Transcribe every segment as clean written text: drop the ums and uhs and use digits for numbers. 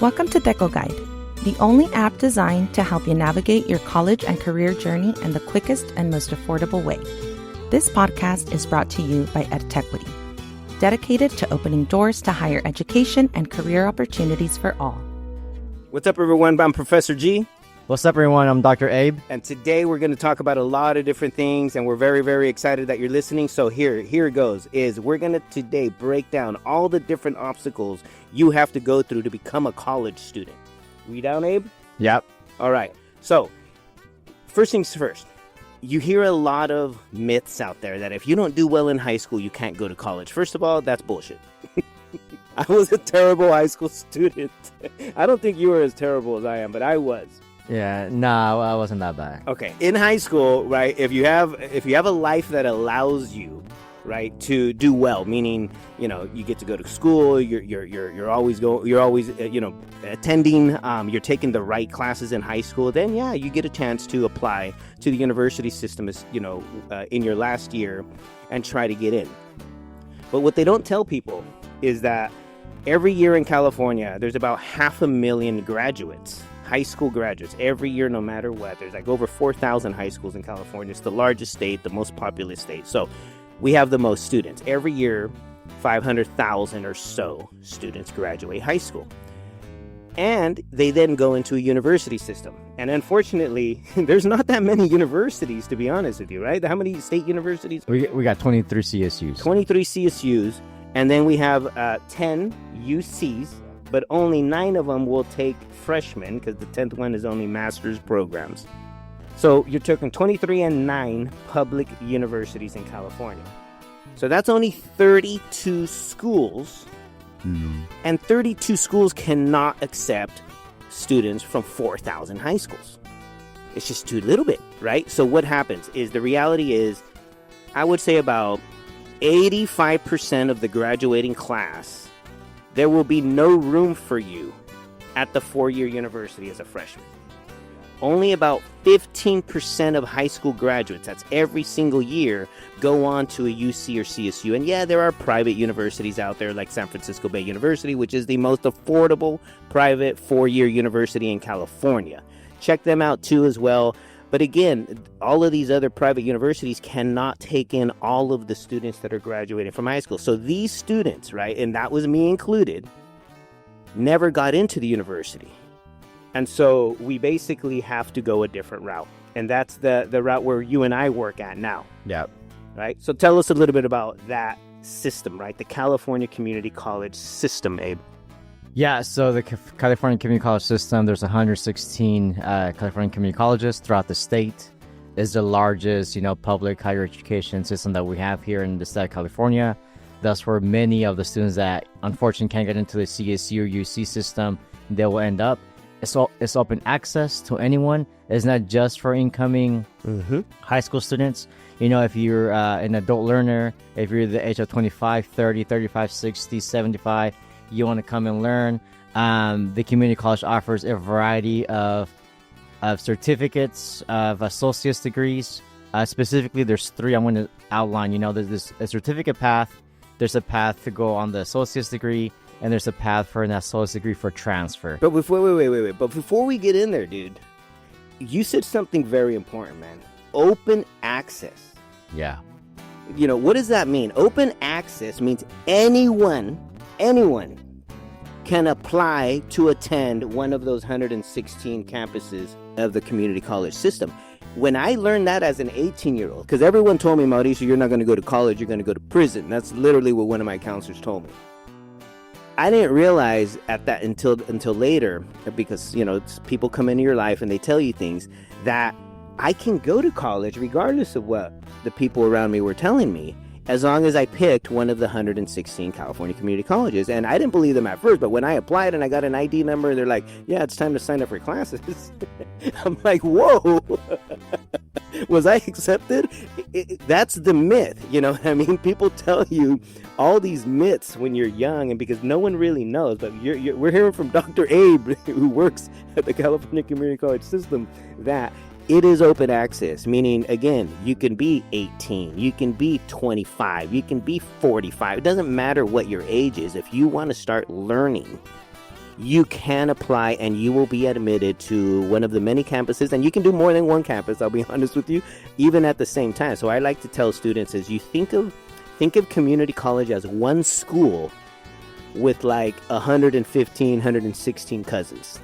Welcome to Deco Guide, the only app designed to help you navigate your college and career journey in the quickest and most affordable way. This podcast is brought to you by EdTechWity, dedicated to opening doors to higher education and career opportunities for all. What's up, everyone? I'm Professor G. What's up, everyone? I'm Dr. Abe. And today we're going to talk about a lot of different things, and we're very, very excited that you're listening. So here it goes, we're going to today break down all the different obstacles you have to go through to become a college student. We down, Abe? Yep. All right. So first things first, you hear a lot of myths out there that if you don't do well in high school, you can't go to college. First of all, that's bullshit. I was a terrible high school student. I don't think you were as terrible as I am, but I was. Yeah, no, I wasn't that bad. Okay, in high school, right? If you have a life that allows you, right, to do well, meaning you get to go to school, you're always attending, you're taking the right classes in high school, then yeah, you get a chance to apply to the university system, in your last year, and try to get in. But what they don't tell people is that every year in California, there's about 500,000 graduates. High school graduates every year, no matter what. There's like over 4,000 high schools in California. It's the largest state, the most populous state. So we have the most students. Every year, 500,000 or so students graduate high school. And they then go into a university system. And unfortunately, there's not that many universities, to be honest with you, right? How many state universities? We got 23 CSUs. 23 CSUs. And then we have 10 UCs. But only 9 of them will take freshmen because the 10th one is only master's programs. So you're talking 23 and 9 public universities in California. So that's only 32 schools. And 32 schools cannot accept students from 4,000 high schools. It's just too little bit, right? So what happens is the reality is, I would say about 85% of the graduating class, there will be no room for you at the 4-year university as a freshman. Only about 15% of high school graduates, that's every single year, go on to a UC or CSU. And yeah, there are private universities out there like San Francisco Bay University, which is the most affordable private 4-year university in California. Check them out too as well. But again, all of these other private universities cannot take in all of the students that are graduating from high school. So these students, right, and that was me included, never got into the university. And so we basically have to go a different route. And that's the route where you and I work at now. Yep. Right? So tell us a little bit about that system, right? The California Community College system, Abe. Yeah, so the California Community College system, there's 116 California community colleges throughout the state. It's the largest, public higher education system that we have here in the state of California. That's where many of the students that unfortunately can't get into the CSU or UC system, they will end up. It's open access to anyone. It's not just for incoming high school students. If you're an adult learner, if you're the age of 25, 30, 35, 60, 75, you want to come and learn. The community college offers a variety of certificates, of associate's degrees. Specifically, there's 3 I'm going to outline. There's a certificate path, there's a path to go on the associate's degree, and there's a path for an associate's degree for transfer. But wait. But before we get in there, dude, you said something very important, man. Open access. Yeah. What does that mean? Open access means anyone can apply to attend one of those 116 campuses of the community college system. When I learned that as an 18-year-old, because everyone told me, Mauricio, you're not going to go to college, you're going to go to prison. That's literally what one of my counselors told me. I didn't realize at that until later, because, people come into your life and they tell you things, that I can go to college regardless of what the people around me were telling me, as long as I picked one of the 116 California community colleges. And I didn't believe them at first, but when I applied and I got an ID number, they're like, yeah, it's time to sign up for classes. I'm like, whoa, was I accepted? That's the myth, you know what I mean? People tell you all these myths when you're young, and because no one really knows, but we're hearing from Dr. Abe, who works at the California Community College system, that it is open access, meaning, again, you can be 18, you can be 25, you can be 45. It doesn't matter what your age is. If you want to start learning, you can apply and you will be admitted to one of the many campuses, and you can do more than one campus, I'll be honest with you, even at the same time. So I like to tell students is you think of community college as one school with like 115, 116 cousins,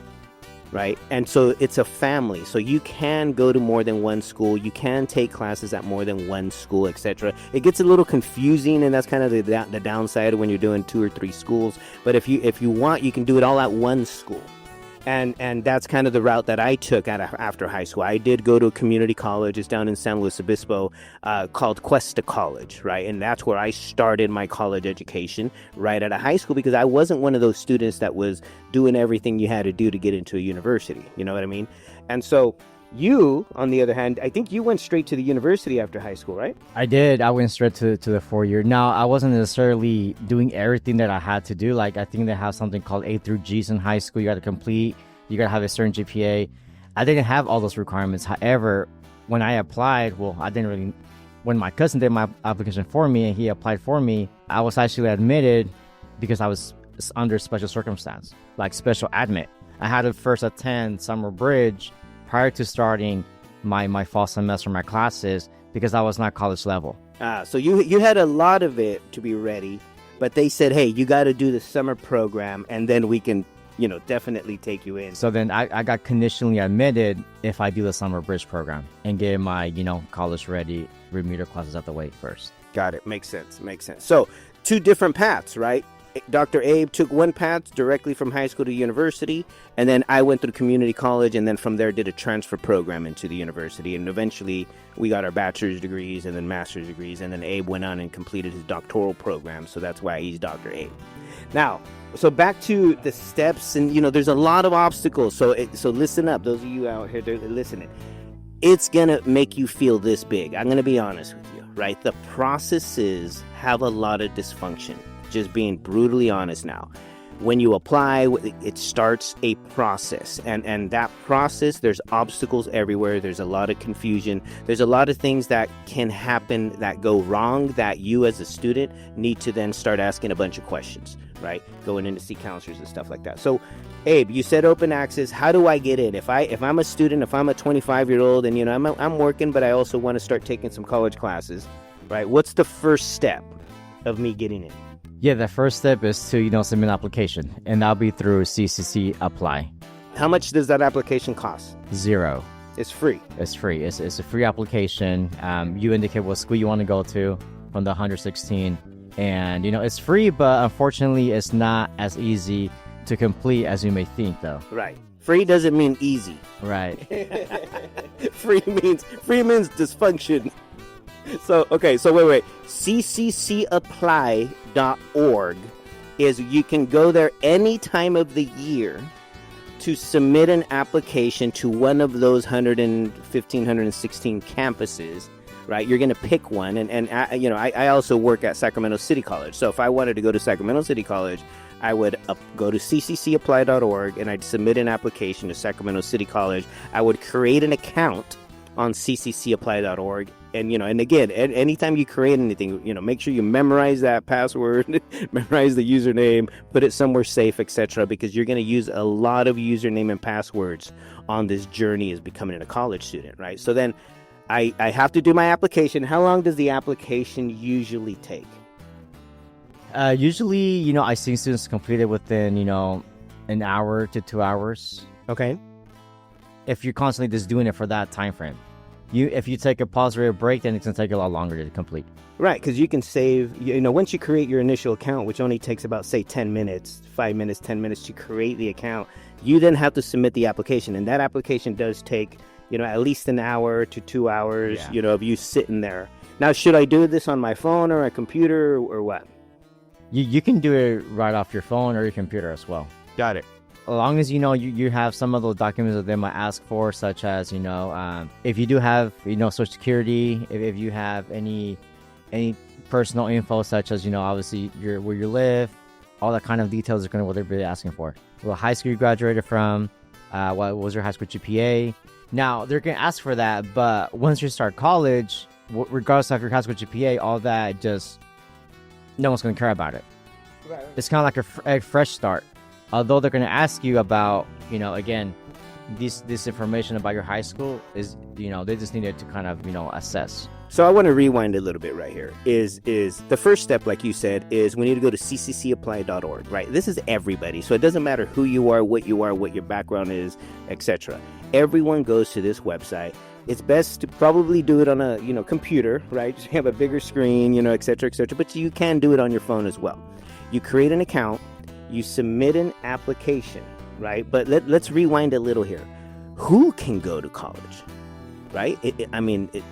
right? And so it's a family. So you can go to more than one school. You can take classes at more than one school, etc. It gets a little confusing, and that's kind of the downside when you're doing 2 or 3 schools. But if you want, you can do it all at one school. And that's kind of the route that I took after high school. I did go to a community college. It's down in San Luis Obispo called Cuesta College, right? And that's where I started my college education right out of high school, because I wasn't one of those students that was doing everything you had to do to get into a university. You know what I mean? And so you, on the other hand, I think you went straight to the university after high school, right? I did. I went straight to the 4-year. Now, I wasn't necessarily doing everything that I had to do. Like, I think they have something called A through G's in high school. You got to complete. You got to have a certain GPA. I didn't have all those requirements. However, when I applied, when my cousin did my application for me and he applied for me, I was actually admitted because I was under special circumstance, like special admit. I had to first attend summer bridge prior to starting my fall semester, my classes, because I was not college level. So you had a lot of it to be ready, but they said, hey, you got to do the summer program, and then we can, definitely take you in. So then I got conditionally admitted if I do the summer bridge program and get my, college ready remedial classes out the way first. Got it. Makes sense. So 2 different paths, right? Dr. Abe took one path directly from high school to university, and then I went through community college, and then from there did a transfer program into the university, and eventually we got our bachelor's degrees and then master's degrees, and then Abe went on and completed his doctoral program, so that's why he's Dr. Abe. Now, so back to the steps, and there's a lot of obstacles, so listen up, those of you out here listening. It's gonna make you feel this big. I'm gonna be honest with you, right? The processes have a lot of dysfunction. Just being brutally honest now. When you apply, it starts a process. And that process, there's obstacles everywhere. There's a lot of confusion. There's a lot of things that can happen that go wrong that you as a student need to then start asking a bunch of questions, right? Going in to see counselors and stuff like that. So, Abe, you said open access. How do I get in? If I'm a student, if I'm a 25-year-old and, I'm working, but I also want to start taking some college classes, right? What's the first step of me getting in? Yeah, the first step is to, submit an application, and that'll be through CCC Apply. How much does that application cost? $0. It's free. It's free. It's a free application. You indicate what school you want to go to from the 116, and, it's free, but unfortunately, it's not as easy to complete as you may think, though. Right. Free doesn't mean easy. Right. Free means dysfunction. So wait. cccapply.org is you can go there any time of the year to submit an application to one of those 115, 116 campuses, right? You're going to pick one. And I also work at Sacramento City College. So if I wanted to go to Sacramento City College, I would go to cccapply.org and I'd submit an application to Sacramento City College. I would create an account on cccapply.org. And, and again, anytime you create anything, make sure you memorize that password, memorize the username, put it somewhere safe, etc., because you're going to use a lot of username and passwords on this journey as becoming a college student, right? So then I have to do my application. How long does the application usually take? Usually, I see students complete it within, an hour to 2 hours. Okay. If you're constantly just doing it for that time frame. If you take a pause or a break, then it's going to take a lot longer to complete. Right, because you can save, once you create your initial account, which only takes about, say, 10 minutes, 5 minutes, 10 minutes to create the account, you then have to submit the application. And that application does take, at least an hour to 2 hours, of you sitting there. Now, should I do this on my phone or a computer or what? You can do it right off your phone or your computer as well. Got it. As long as you have some of those documents that they might ask for, such as if you do have Social Security, if you have any personal info, such as obviously where you live, all that kind of details are what they're really asking for. What high school you graduated from, what was your high school GPA. Now they're gonna ask for that, but once you start college, regardless of your high school GPA, all that just no one's gonna care about it. Right. It's kind of like a fresh start. although they're going to ask you about, again, this information about your high school is, they just needed to kind of, assess. So I want to rewind a little bit right here. Is the first step, like you said, is we need to go to cccapply.org, right? This is everybody. So it doesn't matter who you are, what your background is, etc. Everyone goes to this website. It's best to probably do it on a, computer, right? So you have a bigger screen, etc., but you can do it on your phone as well. You create an account, you submit an application, right? But let's rewind a little here. Who can go to college? Right?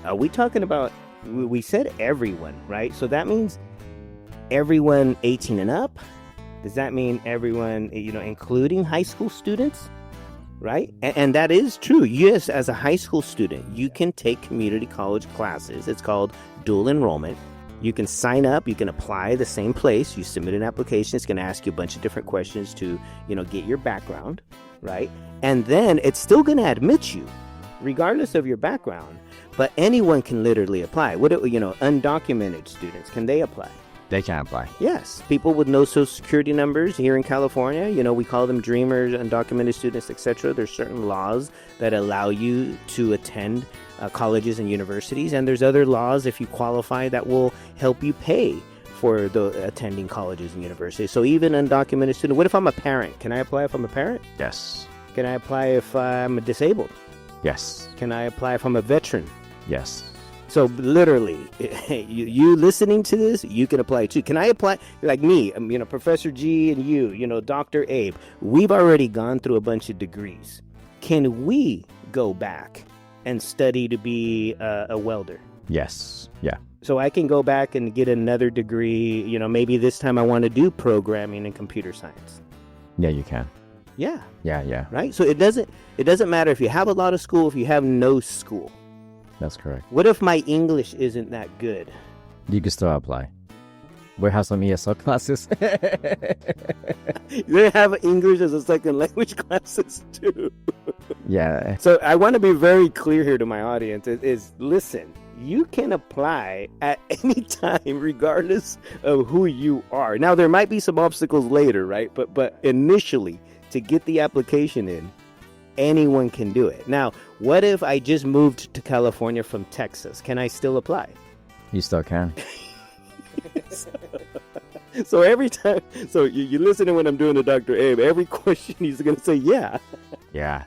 Are we talking about, we said everyone, right? So that means everyone 18 and up? Does that mean everyone, including high school students? Right? And that is true. Yes, as a high school student, you can take community college classes. It's called dual enrollment. You can sign up, you can apply the same place. You submit an application. It's going to ask you a bunch of different questions to, get your background, right? And then it's still going to admit you, regardless of your background, but anyone can literally apply. Undocumented students, can they apply? They can apply. Yes. People with no social security numbers here in California, we call them dreamers, undocumented students, etc. There's certain laws that allow you to attend colleges and universities, and there's other laws, if you qualify, that will help you pay for attending colleges and universities. So even undocumented student, what if I'm a parent? Can I apply if I'm a parent? Yes. Can I apply if I'm disabled? Yes. Can I apply if I'm a veteran? Yes. So literally, you listening to this, you can apply too. Can I apply? Like me, Professor G and you, Dr. Abe, we've already gone through a bunch of degrees. Can we go back and study to be a welder? Yes. Yeah. So I can go back and get another degree, maybe this time I want to do programming and computer science. Yeah, you can. Yeah. Yeah. Right? So it doesn't matter if you have a lot of school, if you have no school. That's correct. What if my English isn't that good? You can still apply. We have some ESL classes. They have English as a second language classes too. Yeah. So I want to be very clear here to my audience is listen, you can apply at any time regardless of who you are. Now there might be some obstacles later, right? But initially, to get the application in, anyone can do it. Now, what if I just moved to California from Texas? Can I still apply? You still can. So every time, you listen to when I'm doing the Dr. Abe, every question he's going to say, yeah. Yeah.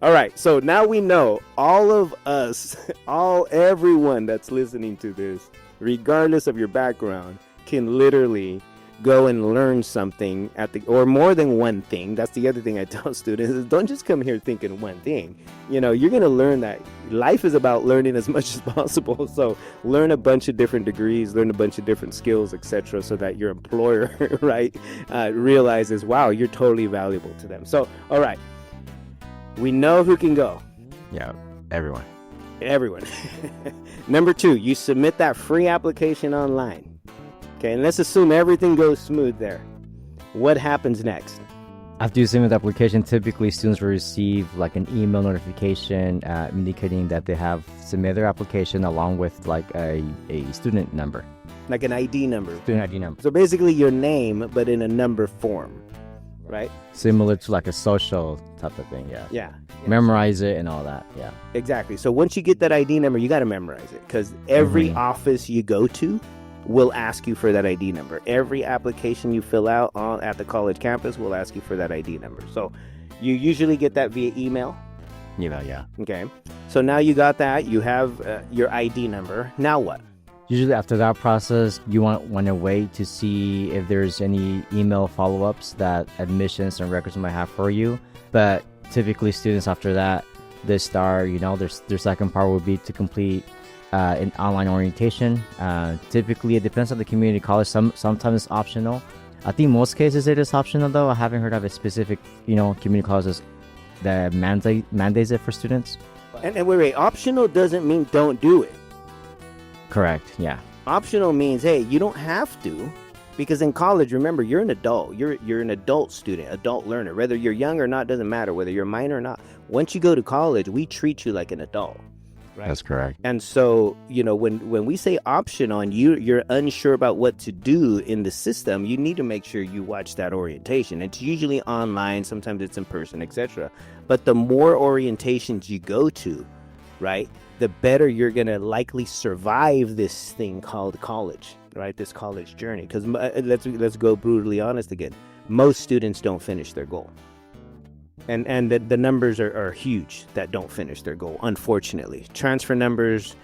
All right. So now we know all of us, everyone that's listening to this, regardless of your background, can literally go and learn something or more than one thing. That's the other thing I tell students is don't just come here thinking one thing. You're going to learn that life is about learning as much as possible. So learn a bunch of different degrees, learn a bunch of different skills, etc., so that your employer, right, realizes, wow, you're totally valuable to them. So, all right, we know who can go. Yeah, everyone. Number 2, you submit that free application online. Okay, and let's assume everything goes smooth there. What happens next? After you submit the application, typically students will receive like an email notification indicating that they have submitted their application along with like a student number. Like an ID number. Student ID number. So basically your name, but in a number form, right? Similar to like a social type of thing, yeah. Yeah. Memorize it and all that, yeah. Exactly. So once you get that ID number, you got to memorize it because every office you go to will ask you for that ID number. Every application you fill out at the college campus will ask you for that ID number. So you usually get that via email. Email, yeah. Okay. So now you got that. You have your ID number. Now what? Usually after that process, you want to wait to see if there's any email follow-ups that admissions and records might have for you. But typically students after that, they start, their second part will be to complete in online orientation. Typically, it depends on the community college. Sometimes it's optional. I think most cases it is optional, though. I haven't heard of a specific, community colleges that mandates it for students. And wait, optional doesn't mean don't do it. Correct. Yeah. Optional means, hey, you don't have to, because in college, remember, you're an adult. You're an adult student, adult learner. Whether you're young or not doesn't matter. Whether you're minor or not. Once you go to college, we treat you like an adult. right? That's correct. And so, when we say optional and you're unsure about what to do in the system, you need to make sure you watch that orientation. It's usually online, sometimes it's in person, etc. But the more orientations you go to, right, the better you're going to likely survive this thing called college, right? This college journey. Because let's go brutally honest again. Most students don't finish their goal. And the numbers are huge that don't finish their goal, unfortunately. Transfer numbers,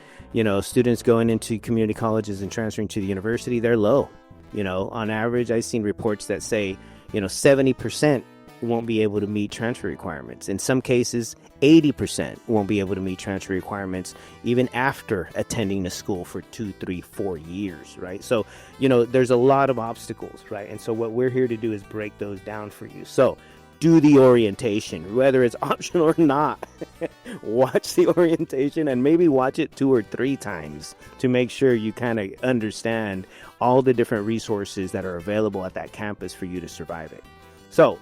students going into community colleges and transferring to the university, they're low. On average, I've seen reports that say, 70% won't be able to meet transfer requirements. In some cases, 80% won't be able to meet transfer requirements even after attending the school for 2, 3, 4 years, right? So, there's a lot of obstacles, right? And so what we're here to do is break those down for you. So do the orientation, whether it's optional or not. Watch the orientation and maybe watch it 2 or 3 times to make sure you kind of understand all the different resources that are available at that campus for you to survive it. So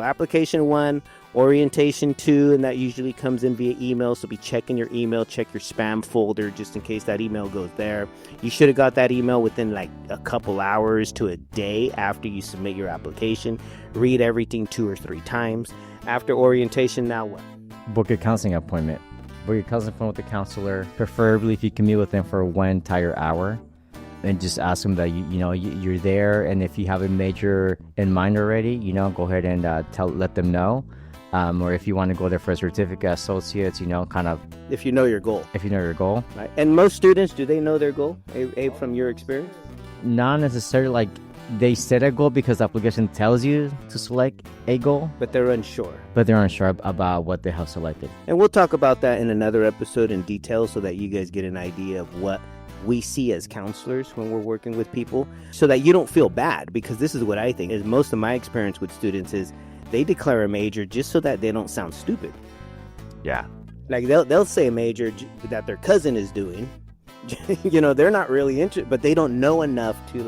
application 1, orientation 2, and that usually comes in via email. So be checking your email, check your spam folder just in case that email goes there. You should have got that email within like a couple hours to a day after you submit your application. Read everything 2 or 3 times. After orientation, now what? Book a counseling appointment. Book a counseling appointment with the counselor, preferably if you can meet with them for 1 entire hour. And just ask them that you're there, and if you have a major in mind already, go ahead and let them know. Or if you want to go there for a certificate, associates, kind of. If you know your goal. If you know your goal. Right. And most students, do they know their goal, Abe, from your experience? Not necessarily. Like, they set a goal because the application tells you to select a goal. But they're unsure. About what they have selected. And we'll talk about that in another episode in detail so that you guys get an idea of what we see as counselors when we're working with people, so that you don't feel bad, because this is what I think is most of my experience with students is they declare a major just so that they don't sound stupid. Yeah. Like they'll say a major that their cousin is doing. They're not really interested, but they don't know enough to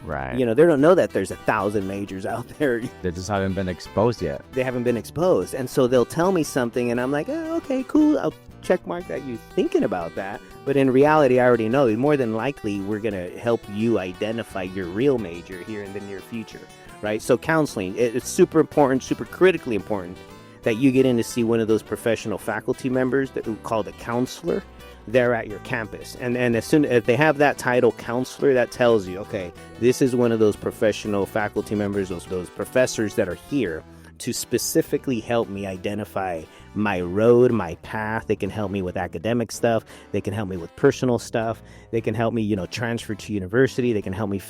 right. They don't know that there's 1,000 majors out there. They just haven't been exposed yet. They haven't been exposed. And so they'll tell me something and I'm like, oh, okay, cool. I'll check mark that you're thinking about that. But in reality, I already know more than likely we're going to help you identify your real major here in the near future, right? So counseling, it's super important, super critically important that you get in to see one of those professional faculty members that we call the counselor. They're at your campus. And as soon as they have that title, counselor, that tells you, okay, this is one of those professional faculty members, those professors that are here to specifically help me identify my road, my path. They can help me with academic stuff. They can help me with personal stuff. They can help me, transfer to university. They can help me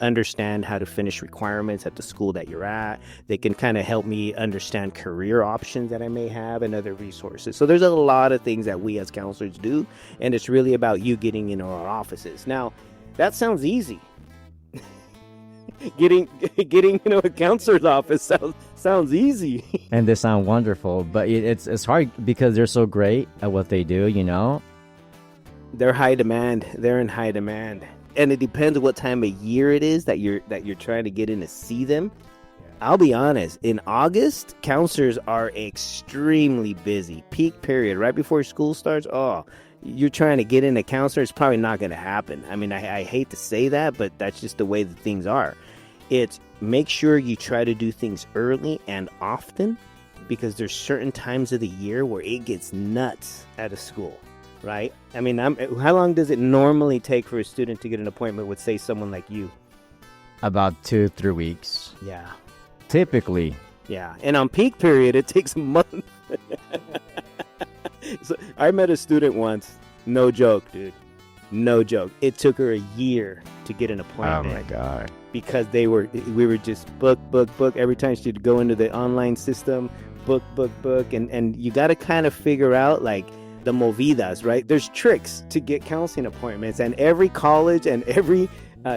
understand how to finish requirements at the school that you're at. They can kind of help me understand career options that I may have and other resources. So there's a lot of things that we as counselors do, and it's really about you getting into our offices. Now, that sounds easy. Getting a counselor's office sounds easy. And they sound wonderful, but it's hard because they're so great at what they do, They're high demand. They're in high demand. And it depends what time of year it is that you're trying to get in to see them. I'll be honest, in August, counselors are extremely busy. Peak period, right before school starts. Oh, you're trying to get in a counselor, it's probably not going to happen. I mean, I hate to say that, but that's just the way that things are. It's make sure you try to do things early and often, because there's certain times of the year where it gets nuts at a school, right? I mean, how long does it normally take for a student to get an appointment with, say, someone like you? About 2-3 weeks. Yeah. Typically. Yeah. And on peak period, it takes a month. So I met a student once. No joke, dude. No joke. It took her a year to get an appointment. Oh my God. Because we were just book. Every time she'd go into the online system, book. And you got to kind of figure out like the movidas, right? There's tricks to get counseling appointments, and every college and every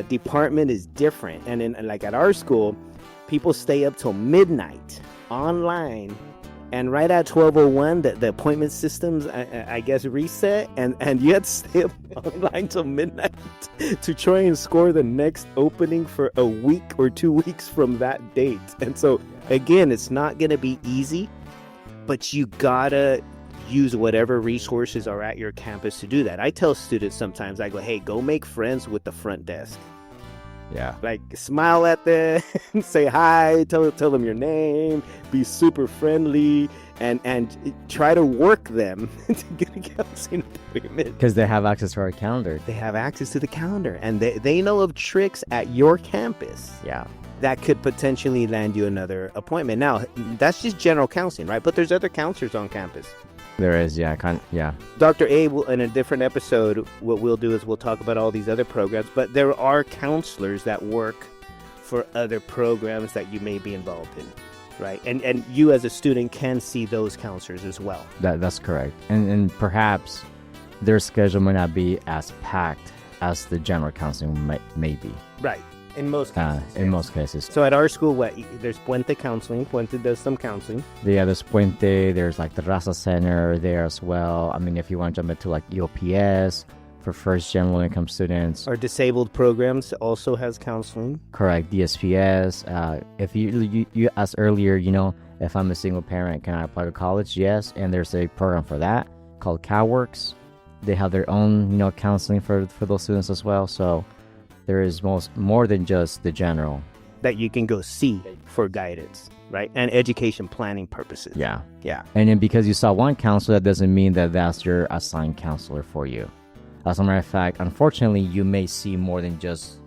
department is different. And like at our school, people stay up till midnight online. And right at 12:01, the appointment systems, I guess, reset, and you had to stay up online till midnight to try and score the next opening for a week or 2 weeks from that date. And so, again, it's not going to be easy, but you gotta use whatever resources are at your campus to do that. I tell students sometimes, I go, hey, go make friends with the front desk. Yeah. Like, smile at them, say hi, tell them your name, be super friendly, and try to work them to get a counseling appointment. Because they have access to our calendar. They have access to the calendar, and they know of tricks at your campus. Yeah. That could potentially land you another appointment. Now, that's just general counseling, right? But there's other counselors on campus. There is, yeah. Yeah. Dr. A, will, in a different episode, what we'll do is we'll talk about all these other programs, but there are counselors that work for other programs that you may be involved in, right? And you as a student can see those counselors as well. That's correct. And perhaps their schedule might not be as packed as the general counseling may be. Right. In most cases. In most cases. So at our school, there's Puente counseling. Puente does some counseling. Yeah, there's Puente. There's like the Raza Center there as well. I mean, if you want to jump into like EOPS for first gen low income students. Our disabled programs also has counseling. Correct. DSPS. If you asked earlier, if I'm a single parent, can I apply to college? Yes. And there's a program for that called CalWorks. They have their own, counseling for those students as well. So there is more than just the general that you can go see for guidance, right? And education planning purposes. Yeah. Yeah. And then because you saw one counselor, that doesn't mean that that's your assigned counselor for you. As a matter of fact, unfortunately, you may see more than just,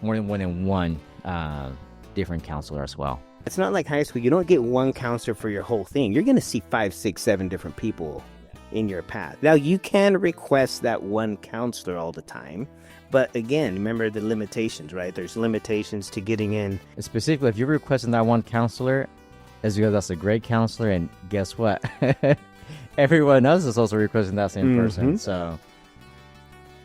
more than one different counselor as well. It's not like high school. You don't get one counselor for your whole thing. You're going to see 5, 6, 7 different people in your path. Now, you can request that one counselor all the time. But again, remember the limitations, right? There's limitations to getting in. Specifically, if you're requesting that one counselor, it's because that's a great counselor. And guess what? Everyone else is also requesting that same person. So,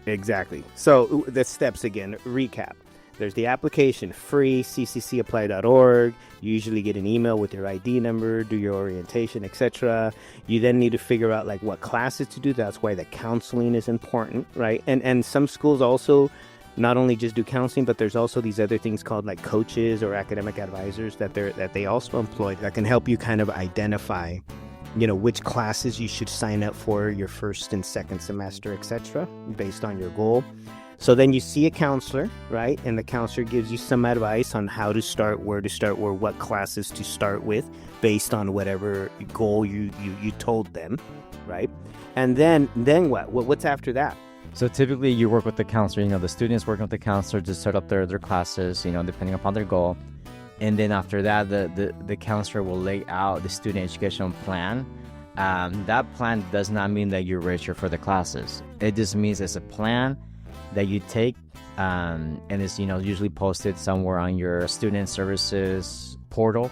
exactly. So the steps again, recap. There's the application, free, cccapply.org. You usually get an email with your ID number, do your orientation, etc. You then need to figure out like what classes to do. That's why the counseling is important, right? And some schools also not only just do counseling, but there's also these other things called like coaches or academic advisors that they also employ that can help you kind of identify, which classes you should sign up for your first and second semester, etc., based on your goal. So then you see a counselor, right? And the counselor gives you some advice on how to start, where to start, or what classes to start with based on whatever goal you told them, right? And then what? What's after that? So typically you work with the counselor, the students working with the counselor to set up their classes, depending upon their goal. And then after that, the counselor will lay out the student educational plan. That plan does not mean that you register for the classes. It just means it's a plan that you take, and it's usually posted somewhere on your student services portal,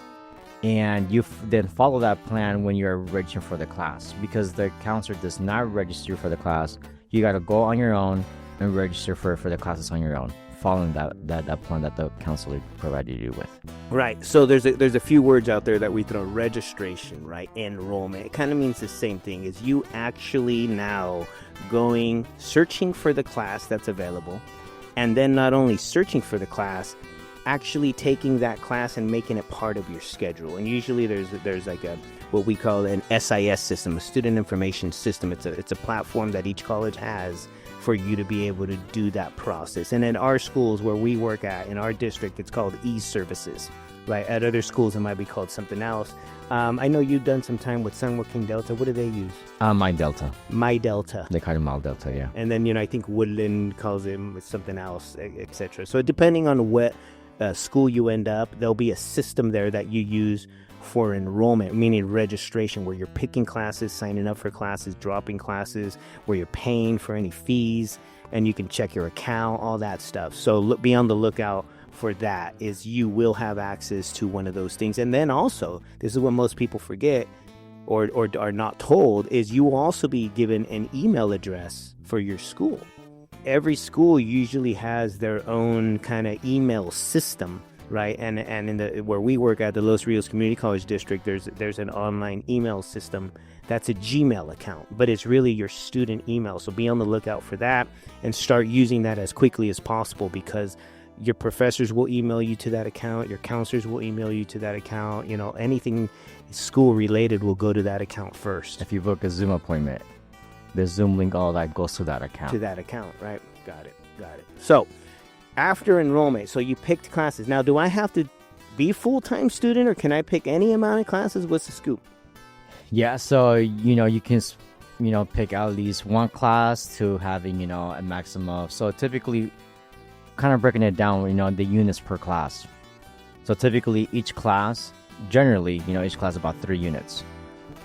and you then follow that plan when you're registering for the class. Because the counselor does not register for the class, you got to go on your own and register for the classes on your own, following that plan that the counselor provided you with. Right. So there's a few words out there that we throw: registration, right? Enrollment. It kind of means the same thing. Is you actually now searching for the class that's available, and then not only searching for the class, actually taking that class and making it part of your schedule. And usually there's like what we call an SIS system, a student information system. It's a platform that each college has for you to be able to do that process. And in our schools where we work at, in our district, it's called e-services, right? At other schools, it might be called something else. I know you've done some time with Sun Working Delta. What do they use? My Delta. My Delta. They call it My Delta, yeah. And then, I think Woodland calls it something else, etc. So depending on what school you end up, there'll be a system there that you use for enrollment, meaning registration, where you're picking classes, signing up for classes, dropping classes, where you're paying for any fees, and you can check your account, all that stuff. So be on the lookout for that. Is you will have access to one of those things. And then also, this is what most people forget or are not told, is you will also be given an email address for your school. Every school usually has their own kind of email system, right? And in where we work at the Los Rios Community College District, there's an online email system that's a Gmail account, but it's really your student email. So be on the lookout for that and start using that as quickly as possible, because Your professors will email you to that account. Your counselors will email you to that account. Anything school related will go to that account first. If you book a Zoom appointment, the Zoom link, all that goes to that account. To that account, right? Got it. So after enrollment, so you picked classes. Now, do I have to be full-time student, or can I pick any amount of classes? What's the scoop? Yeah, so you can pick at least one class to having a maximum of. So typically, kind of breaking it down, the units per class. So typically each class, generally, each class is about 3 units.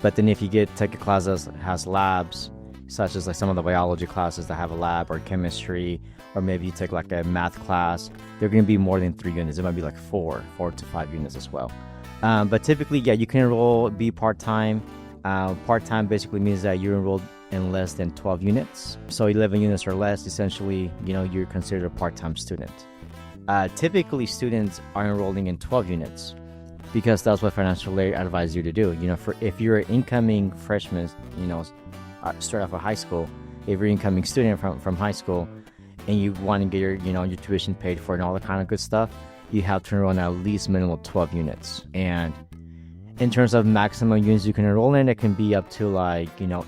But then if you take a class that has labs, such as like some of the biology classes that have a lab, or chemistry, or maybe you take like a math class, they're going to be more than 3 units. It might be like 4 to 5 units as well. But typically, yeah, you can enroll, be part-time. Part-time basically means that you're enrolled in less than 12 units. So 11 units or less, essentially, you're considered a part-time student. Typically, students are enrolling in 12 units because that's what financial aid advises you to do. If you're an incoming freshman, straight off of high school, if you're an incoming student from high school and you want to get your tuition paid for and all that kind of good stuff, you have to enroll in at least minimum 12 units. And in terms of maximum units you can enroll in, it can be up to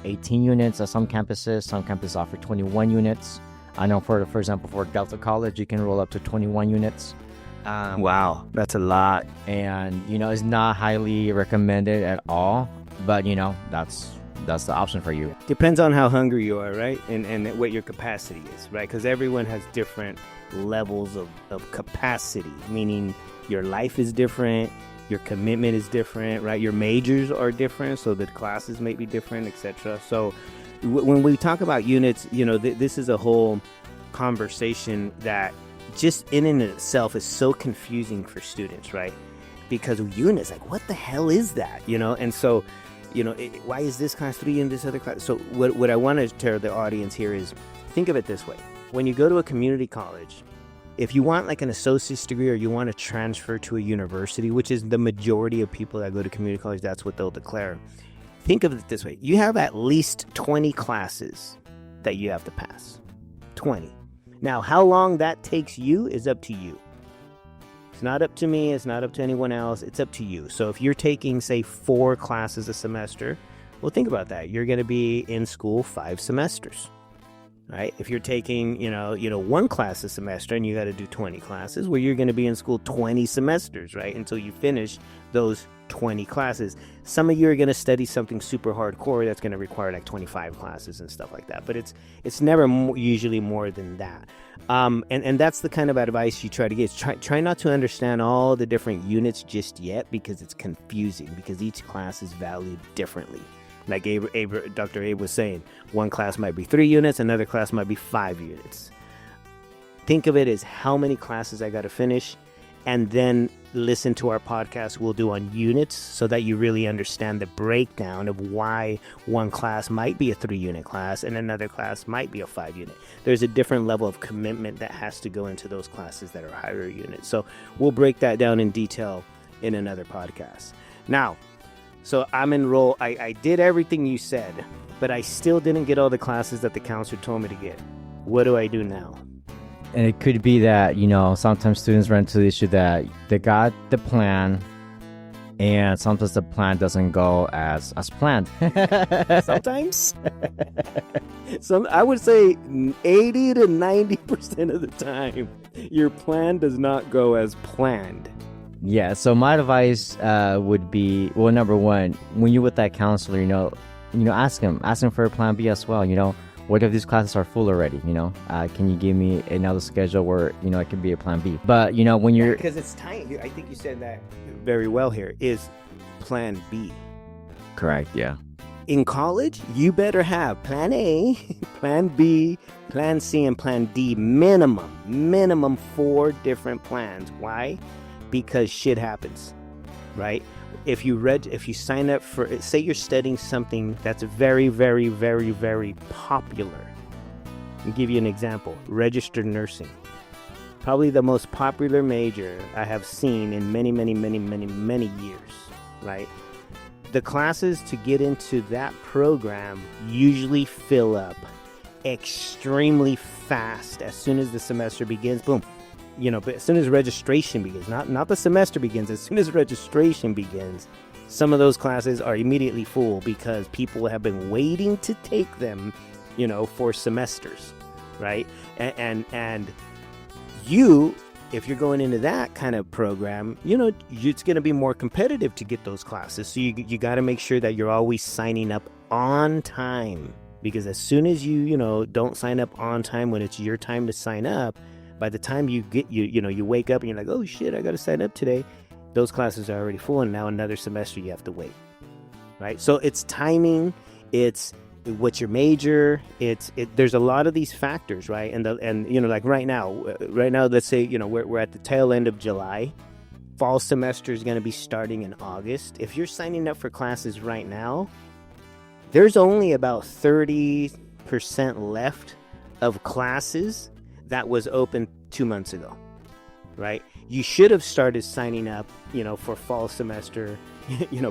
18 units at some campuses. Some campuses offer 21 units. I know for example, for Delta College, you can enroll up to 21 units. Wow, that's a lot. And, it's not highly recommended at all, but, that's the option for you. Depends on how hungry you are, right? And what your capacity is, right? Because everyone has different levels of capacity, meaning your life is different, your commitment is different, right? Your majors are different, so the classes may be different, etc. So when we talk about units, this is a whole conversation that just in and itself is so confusing for students, right? Because units, like, what the hell is that, And so, why is this class 3 and this other class? So what I want to tell the audience here is, think of it this way. When you go to a community college, if you want like an associate's degree, or you want to transfer to a university, which is the majority of people that go to community college, that's what they'll declare. Think of it this way. You have at least 20 classes that you have to pass. 20. Now, how long that takes you is up to you. It's not up to me. It's not up to anyone else. It's up to you. So if you're taking, say, 4 classes a semester, well, think about that. You're going to be in school 5 semesters, right? If you're taking, 1 class a semester and you got to do 20 classes, well, you're going to be in school 20 semesters, right? Until you finish those 20 classes. Some of you are going to study something super hardcore that's going to require like 25 classes and stuff like that. But it's never usually more than that. And that's the kind of advice you try to get. Try not to understand all the different units just yet, because it's confusing, because each class is valued differently. Like Dr. Abe was saying, one class might be 3 units, another class might be 5 units. Think of it as how many classes I got to finish, and then listen to our podcast we'll do on units, so that you really understand the breakdown of why one class might be a 3-unit class and another class might be a 5-unit. There's a different level of commitment that has to go into those classes that are higher units. So we'll break that down in detail in another podcast. Now, so I'm enrolled. I did everything you said, but I still didn't get all the classes that the counselor told me to get. What do I do now? And it could be that, sometimes students run into the issue that they got the plan, and sometimes the plan doesn't go as planned. Sometimes? I would say 80 to 90% of the time, your plan does not go as planned. Yeah, so my advice would be, well, number one, when you're with that counselor, ask him for a plan B as well. What if these classes are full already? Can you give me another schedule where it can be a plan B? But when you're, because it's tight. I think you said that very well here. Is plan B correct? Yeah. In college, you better have plan A, plan B, plan C, and plan D. Minimum 4 different plans. Why? Because shit happens, right? If you sign up for, say you're studying something that's very, very, very, very popular. I'll give you an example. Registered nursing. Probably the most popular major I have seen in many, many, many, many, many years, right? The classes to get into that program usually fill up extremely fast. As soon as the semester begins, boom, but as soon as registration begins, not the semester begins, as soon as registration begins, some of those classes are immediately full because people have been waiting to take them, for semesters, right? And you, if you're going into that kind of program, it's going to be more competitive to get those classes. So you got to make sure that you're always signing up on time, because as soon as you don't sign up on time when it's your time to sign up, by the time you get you wake up and you're like, oh shit, I got to sign up today, those classes are already full, and now another semester you have to wait, right? So it's timing, it's what's your major, there's a lot of these factors, right? And like right now, let's say we're at the tail end of July. Fall semester is going to be starting in August. If you're signing up for classes right now, there's only about 30% left of classes that was open 2 months ago, right? You should have started signing up, for fall semester,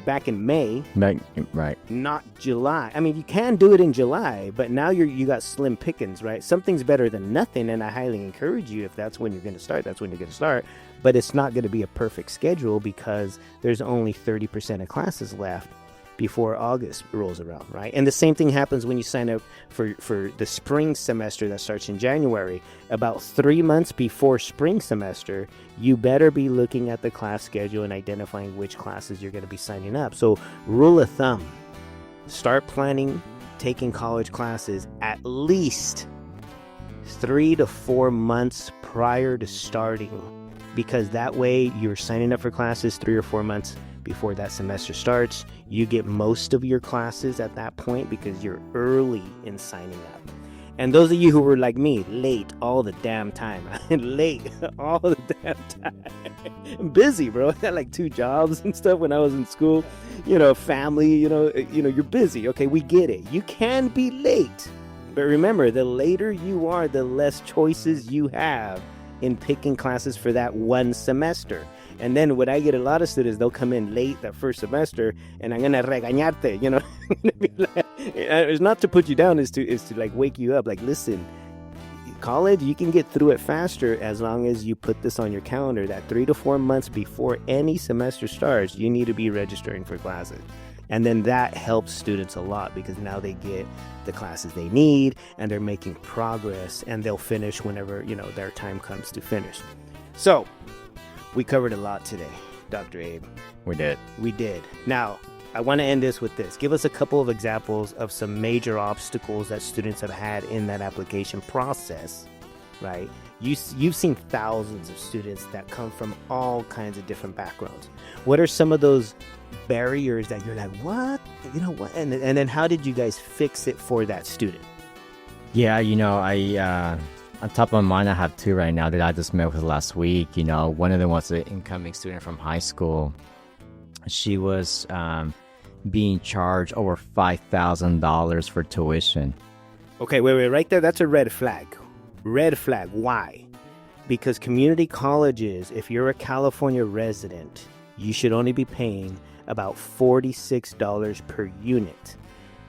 back in May. Right. Not July. I mean, you can do it in July, but now you got slim pickings, right? Something's better than nothing, and I highly encourage you, if that's when you're going to start, that's when you're going to start. But it's not going to be a perfect schedule because there's only 30% of classes left before August rolls around, right? And the same thing happens when you sign up for the spring semester that starts in January. About 3 months before spring semester, you better be looking at the class schedule and identifying which classes you're going to be signing up. So rule of thumb, start planning taking college classes at least 3 to 4 months prior to starting, because that way you're signing up for classes 3 or 4 months before that semester starts. You get most of your classes at that point because you're early in signing up. And those of you who were like me, late all the damn time, late all the damn time. I'm busy, bro. I had like 2 jobs and stuff when I was in school, family, you're busy. Okay, we get it. You can be late. But remember, the later you are, the less choices you have in picking classes for that one semester. And then when I get a lot of students, they'll come in late that first semester, and I'm gonna regañarte, It's not to put you down, is to like wake you up. Like, listen, college, you can get through it faster as long as you put this on your calendar that 3 to 4 months before any semester starts, you need to be registering for classes. And then that helps students a lot because now they get the classes they need and they're making progress, and they'll finish whenever, their time comes to finish. So we covered a lot today, Dr. Abe. We did. Now, I want to end this with this. Give us a couple of examples of some major obstacles that students have had in that application process, right? You've seen thousands of students that come from all kinds of different backgrounds. What are some of those barriers that you're like, what? What? And then how did you guys fix it for that student? Yeah, on top of my mind, I have 2 right now that I just met with last week. One of them was an incoming student from high school. She was being charged over $5,000 for tuition. Okay, wait, right there. That's a red flag. Red flag. Why? Because community colleges, if you're a California resident, you should only be paying about $46 per unit.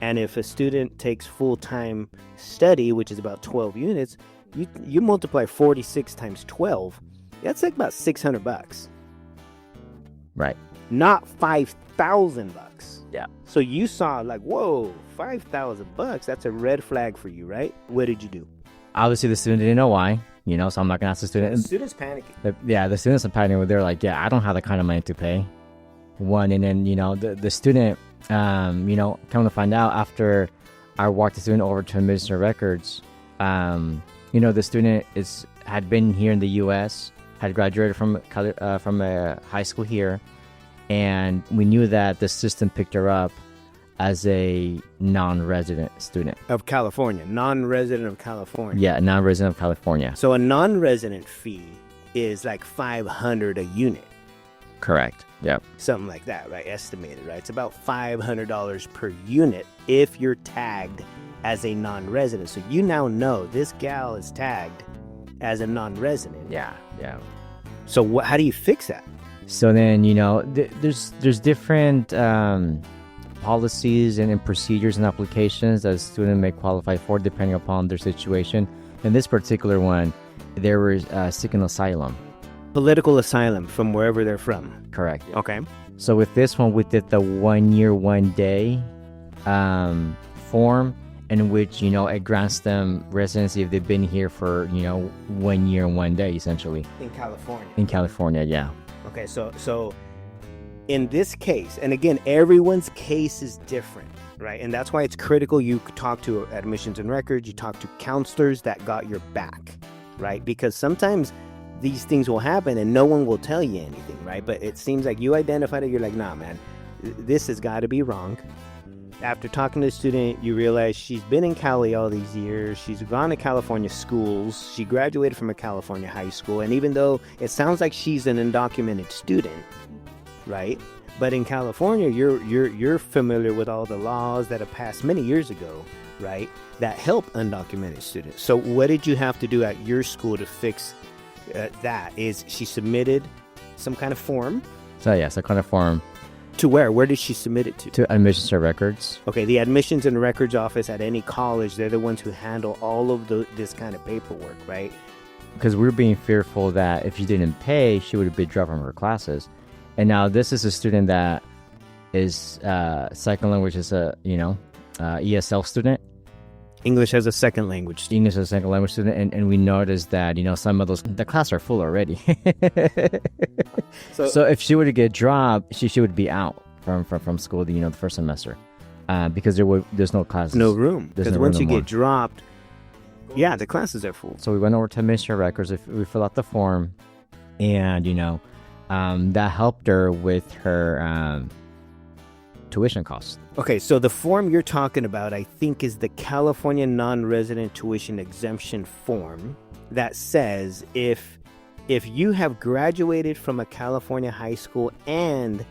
And if a student takes full-time study, which is about 12 units, you multiply 46 times 12, that's like about $600. Right. Not $5,000. Yeah. So you saw like, whoa, $5,000, that's a red flag for you, right? What did you do? Obviously, the student didn't know why, so I'm not going to ask the student. The student's panicking. The students are panicking. They're like, yeah, I don't have that kind of money to pay. One, and then, the student, come to find out after I walked the student over to administrative records, the student had been here in the U.S., had graduated from a high school here, and we knew that the system picked her up as a non-resident student. Of California. Non-resident of California. Yeah, non-resident of California. So a non-resident fee is like $500 a unit. Correct. Yep. Something like that, right? Estimated, right? It's about $500 per unit if you're tagged as a non-resident. So you now know this gal is tagged as a non-resident. Yeah. So how do you fix that? So then, there's different policies and procedures and applications that a student may qualify for depending upon their situation. In this particular one, they were seeking asylum. Political asylum from wherever they're from. Correct. Okay. So with this one, we did the 1 year, 1 day form, in which, it grants them residency if they've been here for, 1 year and 1 day, essentially. In California. In California, yeah. Okay, so in this case, and again, everyone's case is different, right? And that's why it's critical you talk to admissions and records, you talk to counselors that got your back, right? Because sometimes these things will happen and no one will tell you anything, right? But it seems like you identified it, you're like, nah, man, this has got to be wrong. After talking to the student, you realize she's been in Cali all these years. She's gone to California schools. She graduated from a California high school. And even though it sounds like she's an undocumented student, right? But in California, you're familiar with all the laws that have passed many years ago, right? That help undocumented students. So what did you have to do at your school to fix that? Is she submitted some kind of form? So yes, a kind of form. To where? Where did she submit it to? To admissions and records. Okay, the admissions and records office at any college, they're the ones who handle all of this kind of paperwork, right? Because we're being fearful that if she didn't pay, she would be dropped from her classes. And now this is a student that is second language is a ESL student. English as a second language. English as a second language student, and we noticed that some of the classes are full already. So if she were to get dropped, she would be out from school the first semester, because there's no classes, no room. Because once you get dropped, yeah, the classes are full. So we went over to admission records. We fill out the form, and that helped her with her tuition costs. Okay, so the form you're talking about, I think, is the California non-resident tuition exemption form that says if you have graduated from a California high school and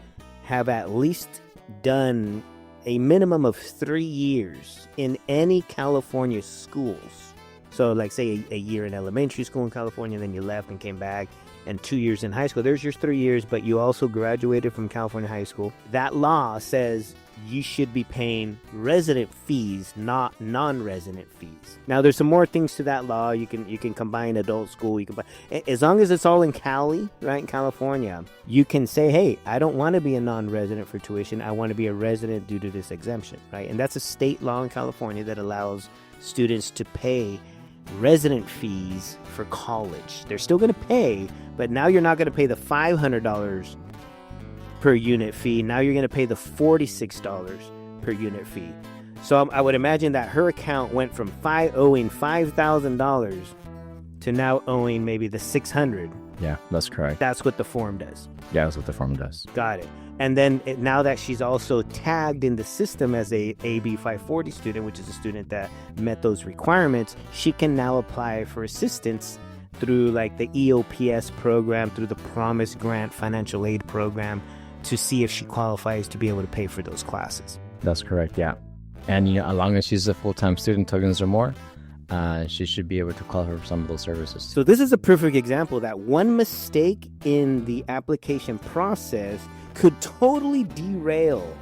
have at least done a minimum of 3 years in any California schools, so like say a year in elementary school in California, then you left and came back, and 2 years in high school, there's your 3 years, but you also graduated from California high school. That law says you should be paying resident fees, not non-resident fees. Now, there's some more things to that law. You can combine adult school. As long as it's all in Cali, right, in California, you can say, hey, I don't want to be a non-resident for tuition. I want to be a resident due to this exemption, right? And that's a state law in California that allows students to pay resident fees for college. They're still going to pay, but now you're not going to pay the $500 per unit fee. Now you're going to pay the $46 per unit fee. So I would imagine that her account went from owing $5,000 to now owing maybe the $600. Yeah, that's correct. That's what the form does. Yeah, that's what the form does. Got it. And then now that she's also tagged in the system as a AB 540 student, which is a student that met those requirements, she can now apply for assistance through like the EOPS program, through the Promise Grant financial aid program, to see if she qualifies to be able to pay for those classes. That's correct, yeah. And as long as she's a full-time student, tokens or more, she should be able to qualify for some of those services. So this is a perfect example that one mistake in the application process could totally derail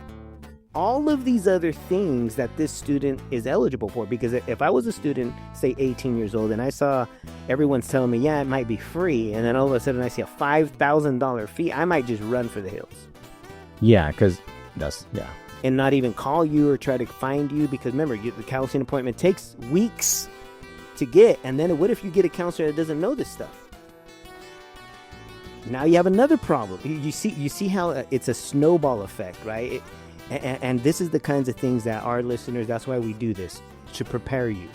all of these other things that this student is eligible for. Because if I was a student, say 18 years old, and I saw everyone's telling me, yeah, it might be free, and then all of a sudden I see a $5,000 fee, I might just run for the hills. Yeah, because that's, yeah. And not even call you or try to find you, because remember, the counseling appointment takes weeks to get, and then what if you get a counselor that doesn't know this stuff? Now you have another problem. You see how it's a snowball effect, right? And this is the kinds of things that our listeners, that's why we do this, to prepare you.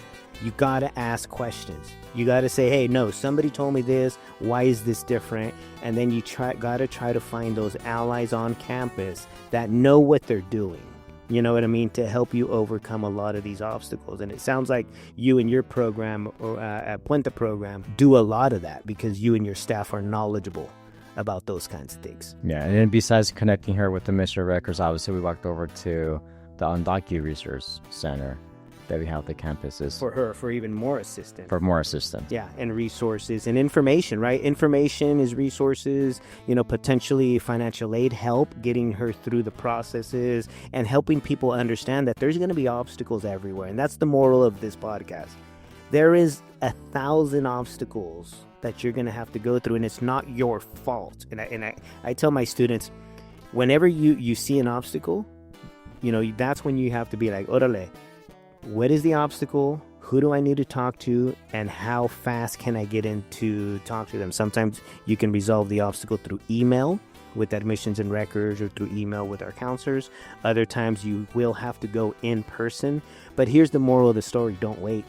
You got to ask questions. You got to say, hey, no, somebody told me this. Why is this different? And then you got to try to find those allies on campus that know what they're doing. You know what I mean? To help you overcome a lot of these obstacles. And it sounds like you and your program, or at Puente program, do a lot of that because you and your staff are knowledgeable about those kinds of things. Yeah, and then besides connecting her with the Mission Records, obviously we walked over to the Undocu Research Center that we have at the campuses. For her, for even more assistance. For more assistance. Yeah, and resources and information, right? Information is resources, potentially financial aid help, getting her through the processes and helping people understand that there's going to be obstacles everywhere. And that's the moral of this podcast. There is 1,000 obstacles that you're going to have to go through, and it's not your fault. And I tell my students, whenever you see an obstacle, that's when you have to be like, orale, what is the obstacle? Who do I need to talk to? And how fast can I get in to talk to them? Sometimes you can resolve the obstacle through email with admissions and records, or through email with our counselors. Other times you will have to go in person. But here's the moral of the story. Don't wait.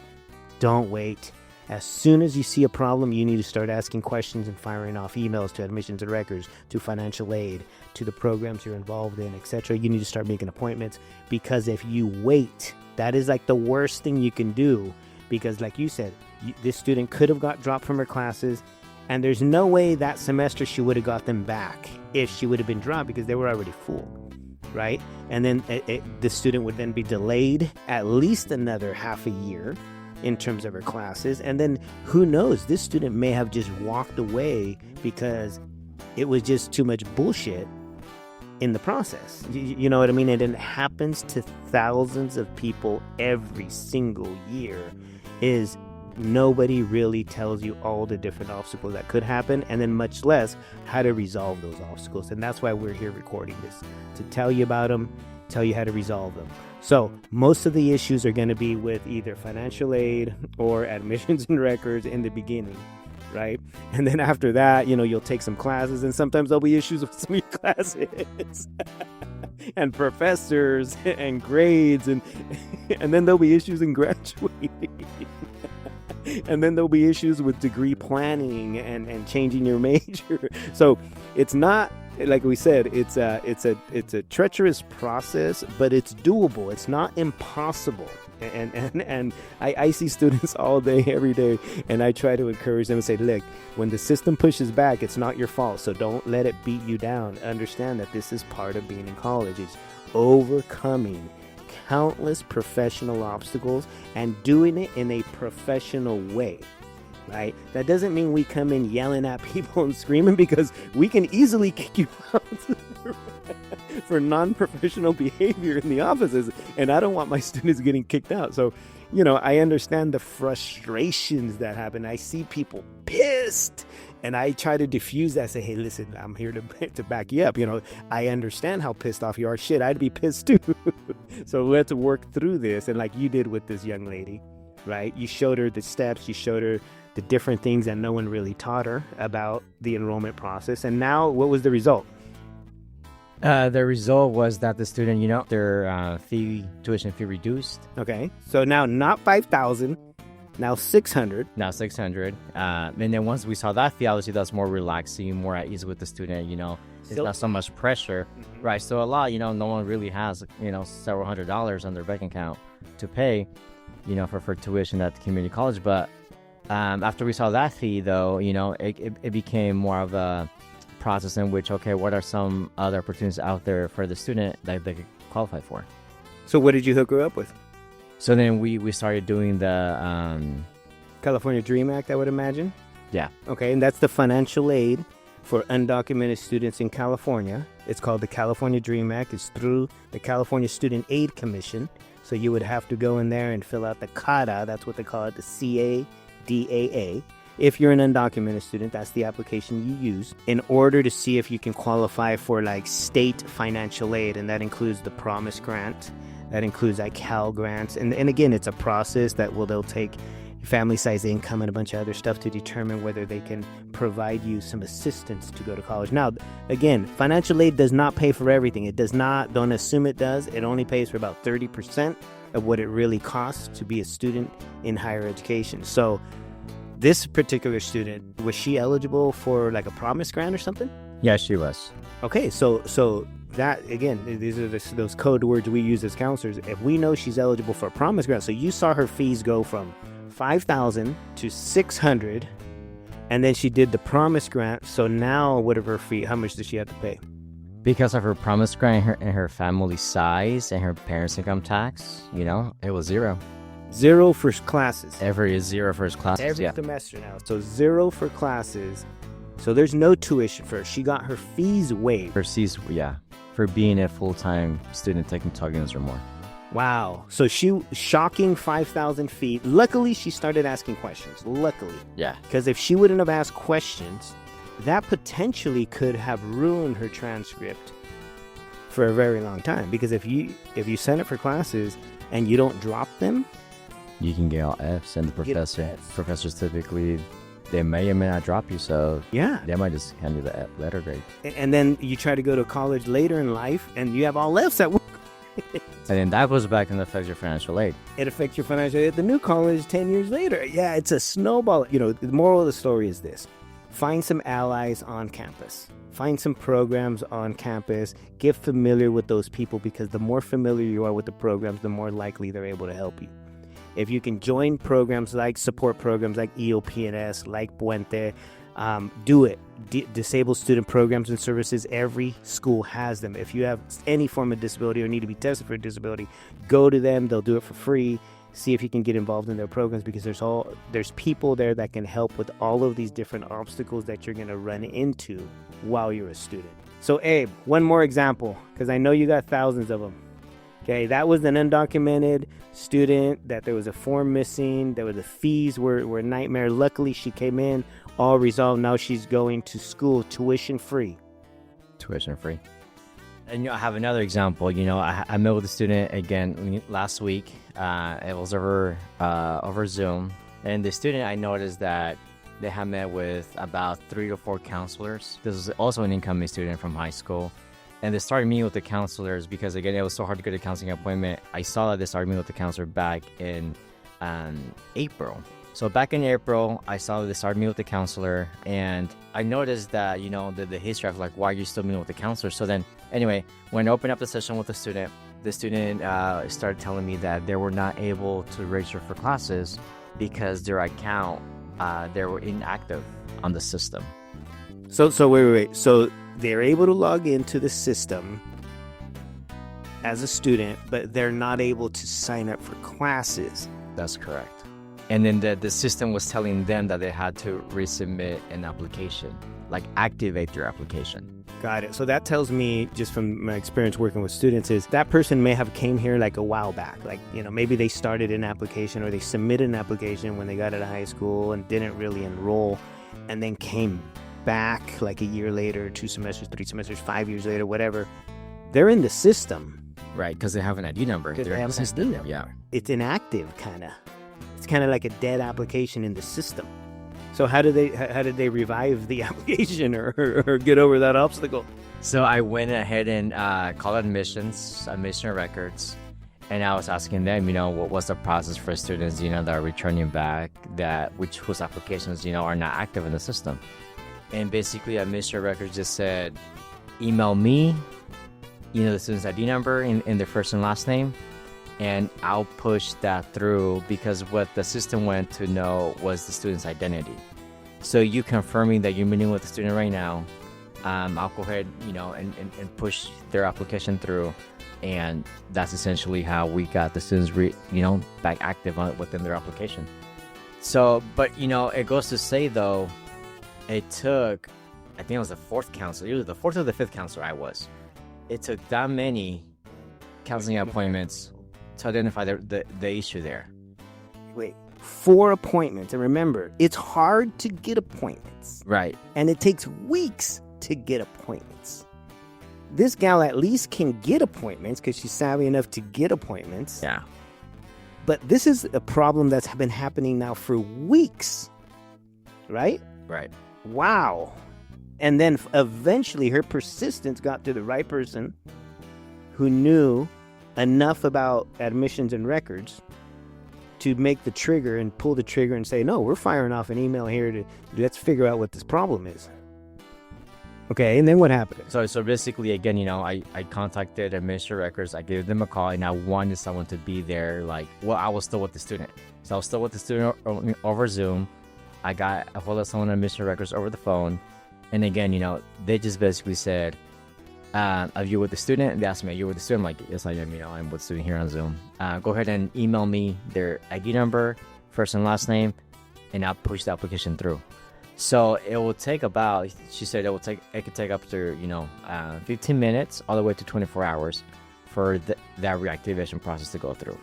Don't wait. As soon as you see a problem, you need to start asking questions and firing off emails to admissions and records, to financial aid, to the programs you're involved in, etc. You need to start making appointments, because if you wait, that is like the worst thing you can do, because like you said, this student could have got dropped from her classes, and there's no way that semester she would have got them back if she would have been dropped, because they were already full, right? And then the student would then be delayed at least another half a year in terms of her classes. And then who knows, this student may have just walked away because it was just too much bullshit in the process. You know what I mean? And it happens to thousands of people every single year. Is nobody really tells you all the different obstacles that could happen, and then much less how to resolve those obstacles. And that's why we're here recording this, to tell you about them, tell you how to resolve them. So most of the issues are going to be with either financial aid or admissions and records in the beginning, right? And then after that, you'll take some classes, and sometimes there'll be issues with some classes and professors and grades, and then there'll be issues in graduating. And then there'll be issues with degree planning and changing your major. So it's not, like we said, it's a treacherous process, but it's doable. It's not impossible. And I see students all day, every day, and I try to encourage them and say, look, when the system pushes back, it's not your fault. So don't let it beat you down. Understand that this is part of being in college. It's overcoming countless professional obstacles and doing it in a professional way, right? That doesn't mean we come in yelling at people and screaming, because we can easily kick you out for non-professional behavior in the offices, and I don't want my students getting kicked out. So, I understand the frustrations that happen. I see people pissed, and I try to diffuse that. Say, hey, listen, I'm here to back you up. I understand how pissed off you are. Shit, I'd be pissed too. So let's work through this. And like you did with this young lady, right? You showed her the steps. You showed her the different things that no one really taught her about the enrollment process. And now, what was the result? The result was that the student, their tuition fee reduced. Okay. So now not 5,000, now 600. Now 600. And then once we saw that fee, obviously that's more relaxing, more at ease with the student, it's not so much pressure, right? So a lot, no one really has, several $100s on their bank account to pay, for tuition at the community college. But after we saw that fee, though, it became more of a process in which, okay, what are some other opportunities out there for the student that they could qualify for? So what did you hook her up with? So then we started doing the California Dream Act, I would imagine. Yeah. Okay, and that's the financial aid for undocumented students in California. It's called the California Dream Act. It's through the California Student Aid Commission. So you would have to go in there and fill out the CADA, that's what they call it, the CADAA. If you're an undocumented student, that's the application you use in order to see if you can qualify for like state financial aid. And that includes the Promise Grant. That includes like Cal grants. And again, it's a process that they'll take family size income and a bunch of other stuff to determine whether they can provide you some assistance to go to college. Now, again, financial aid does not pay for everything. It does not. Don't assume it does. It only pays for about 30% of what it really costs to be a student in higher education. So this particular student, was she eligible for like a Promise Grant or something? Yeah, she was. Okay, so that, again, these are those code words we use as counselors. If we know she's eligible for a Promise Grant, so you saw her fees go from $5,000 to $600, and then she did the Promise Grant. So now, what of her fee? How much does she have to pay? Because of her Promise Grant and her family size and her parents' income tax, it was zero. Zero for classes. Every zero for his classes. Every semester now. So zero for classes. So there's no tuition for her. She got her fees waived. Her fees, yeah, for being a full-time student taking 12 units or more. Wow. So shocking 5,000 feet. Luckily, she started asking questions. Luckily. Yeah. Because if she wouldn't have asked questions, that potentially could have ruined her transcript for a very long time. Because if you send it for classes and you don't drop them, You can get all Fs, and the professors typically, they may or may not drop you, so yeah. they might just hand you the F letter grade. And then you try to go to college later in life and you have all Fs at work. And then that goes back and affects your financial aid. It affects your financial aid at the new college 10 years later. Yeah, it's a snowball. You know, the moral of the story is this. Find some allies on campus. Find some programs on campus. Get familiar with those people, because the more familiar you are with the programs, the more likely they're able to help you. If you can join programs like support programs like EOPS, like Puente, do it. Disabled student programs and services, every school has them. If you have any form of disability or need to be tested for a disability, go to them. They'll do it for free. See if you can get involved in their programs, because there's people there that can help with all of these different obstacles that you're going to run into while you're a student. So Abe, one more example, because I know you got thousands of them. Okay, that was an undocumented student that there was a form missing. There were the fees were a nightmare. Luckily, she came in, all resolved. Now she's going to school tuition free. Tuition free. And I have another example. I met with a student again last week. It was over Zoom. And the student, I noticed that they had met with about 3 or 4 counselors. This was also an incoming student from high school. And they started meeting with the counselors because, again, it was so hard to get a counseling appointment. I saw that they started meeting with the counselor back in April. So back in April, I saw that they started meeting with the counselor. And I noticed that, the history of, why are you still meeting with the counselor? So then, anyway, when I opened up the session with the student started telling me that they were not able to register for classes because their account, they were inactive on the system. So wait. So they're able to log into the system as a student, but they're not able to sign up for classes. That's correct. And then the system was telling them that they had to resubmit an application, activate their application. Got it. So that tells me, just from my experience working with students, is that person may have came here a while back. Maybe they started an application or they submitted an application when they got out of high school and didn't really enroll, and then came back a year later, 2 semesters, 3 semesters, 5 years later, whatever. They're in the system. Right, because they have an ID number. They have an ID number. Yeah. It's inactive, kind of. It's kind of like a dead application in the system. So how did they revive the application or get over that obstacle? So I went ahead and called admission records, and I was asking them, what was the process for students, that are returning back, whose applications, are not active in the system. And basically, admission records just said, email me, the student's ID number in their first and last name, and I'll push that through, because what the system went to know was the student's identity. So you confirming that you're meeting with the student right now, I'll go ahead, and push their application through, and that's essentially how we got the students, back active within their application. So, but it goes to say though, it took, I think it was the 4th counselor, either the 4th or the 5th counselor it took that many counseling appointments to identify the issue there. Wait, 4 appointments. And remember, it's hard to get appointments. Right. And it takes weeks to get appointments. This gal at least can get appointments because she's savvy enough to get appointments. Yeah. But this is a problem that's been happening now for weeks. Right? Right. Wow. And then eventually her persistence got to the right person who knew enough about admissions and records to make the trigger and pull the trigger and say, no, we're firing off an email here let's figure out what this problem is. Okay, and then what happened? So basically, again, I contacted admission records. I gave them a call, and I wanted someone to be there. I was still with the student. So I was still with the student over Zoom. I got a hold of someone on admission records over the phone. And again, they just basically said, are you with the student? They asked me, are you with the student? I'm like, yes, I am. I'm with the student here on Zoom. Go ahead and email me their ID number, first and last name, and I'll push the application through. So it will take she said it could take up to, 15 minutes all the way to 24 hours for that reactivation process to go through.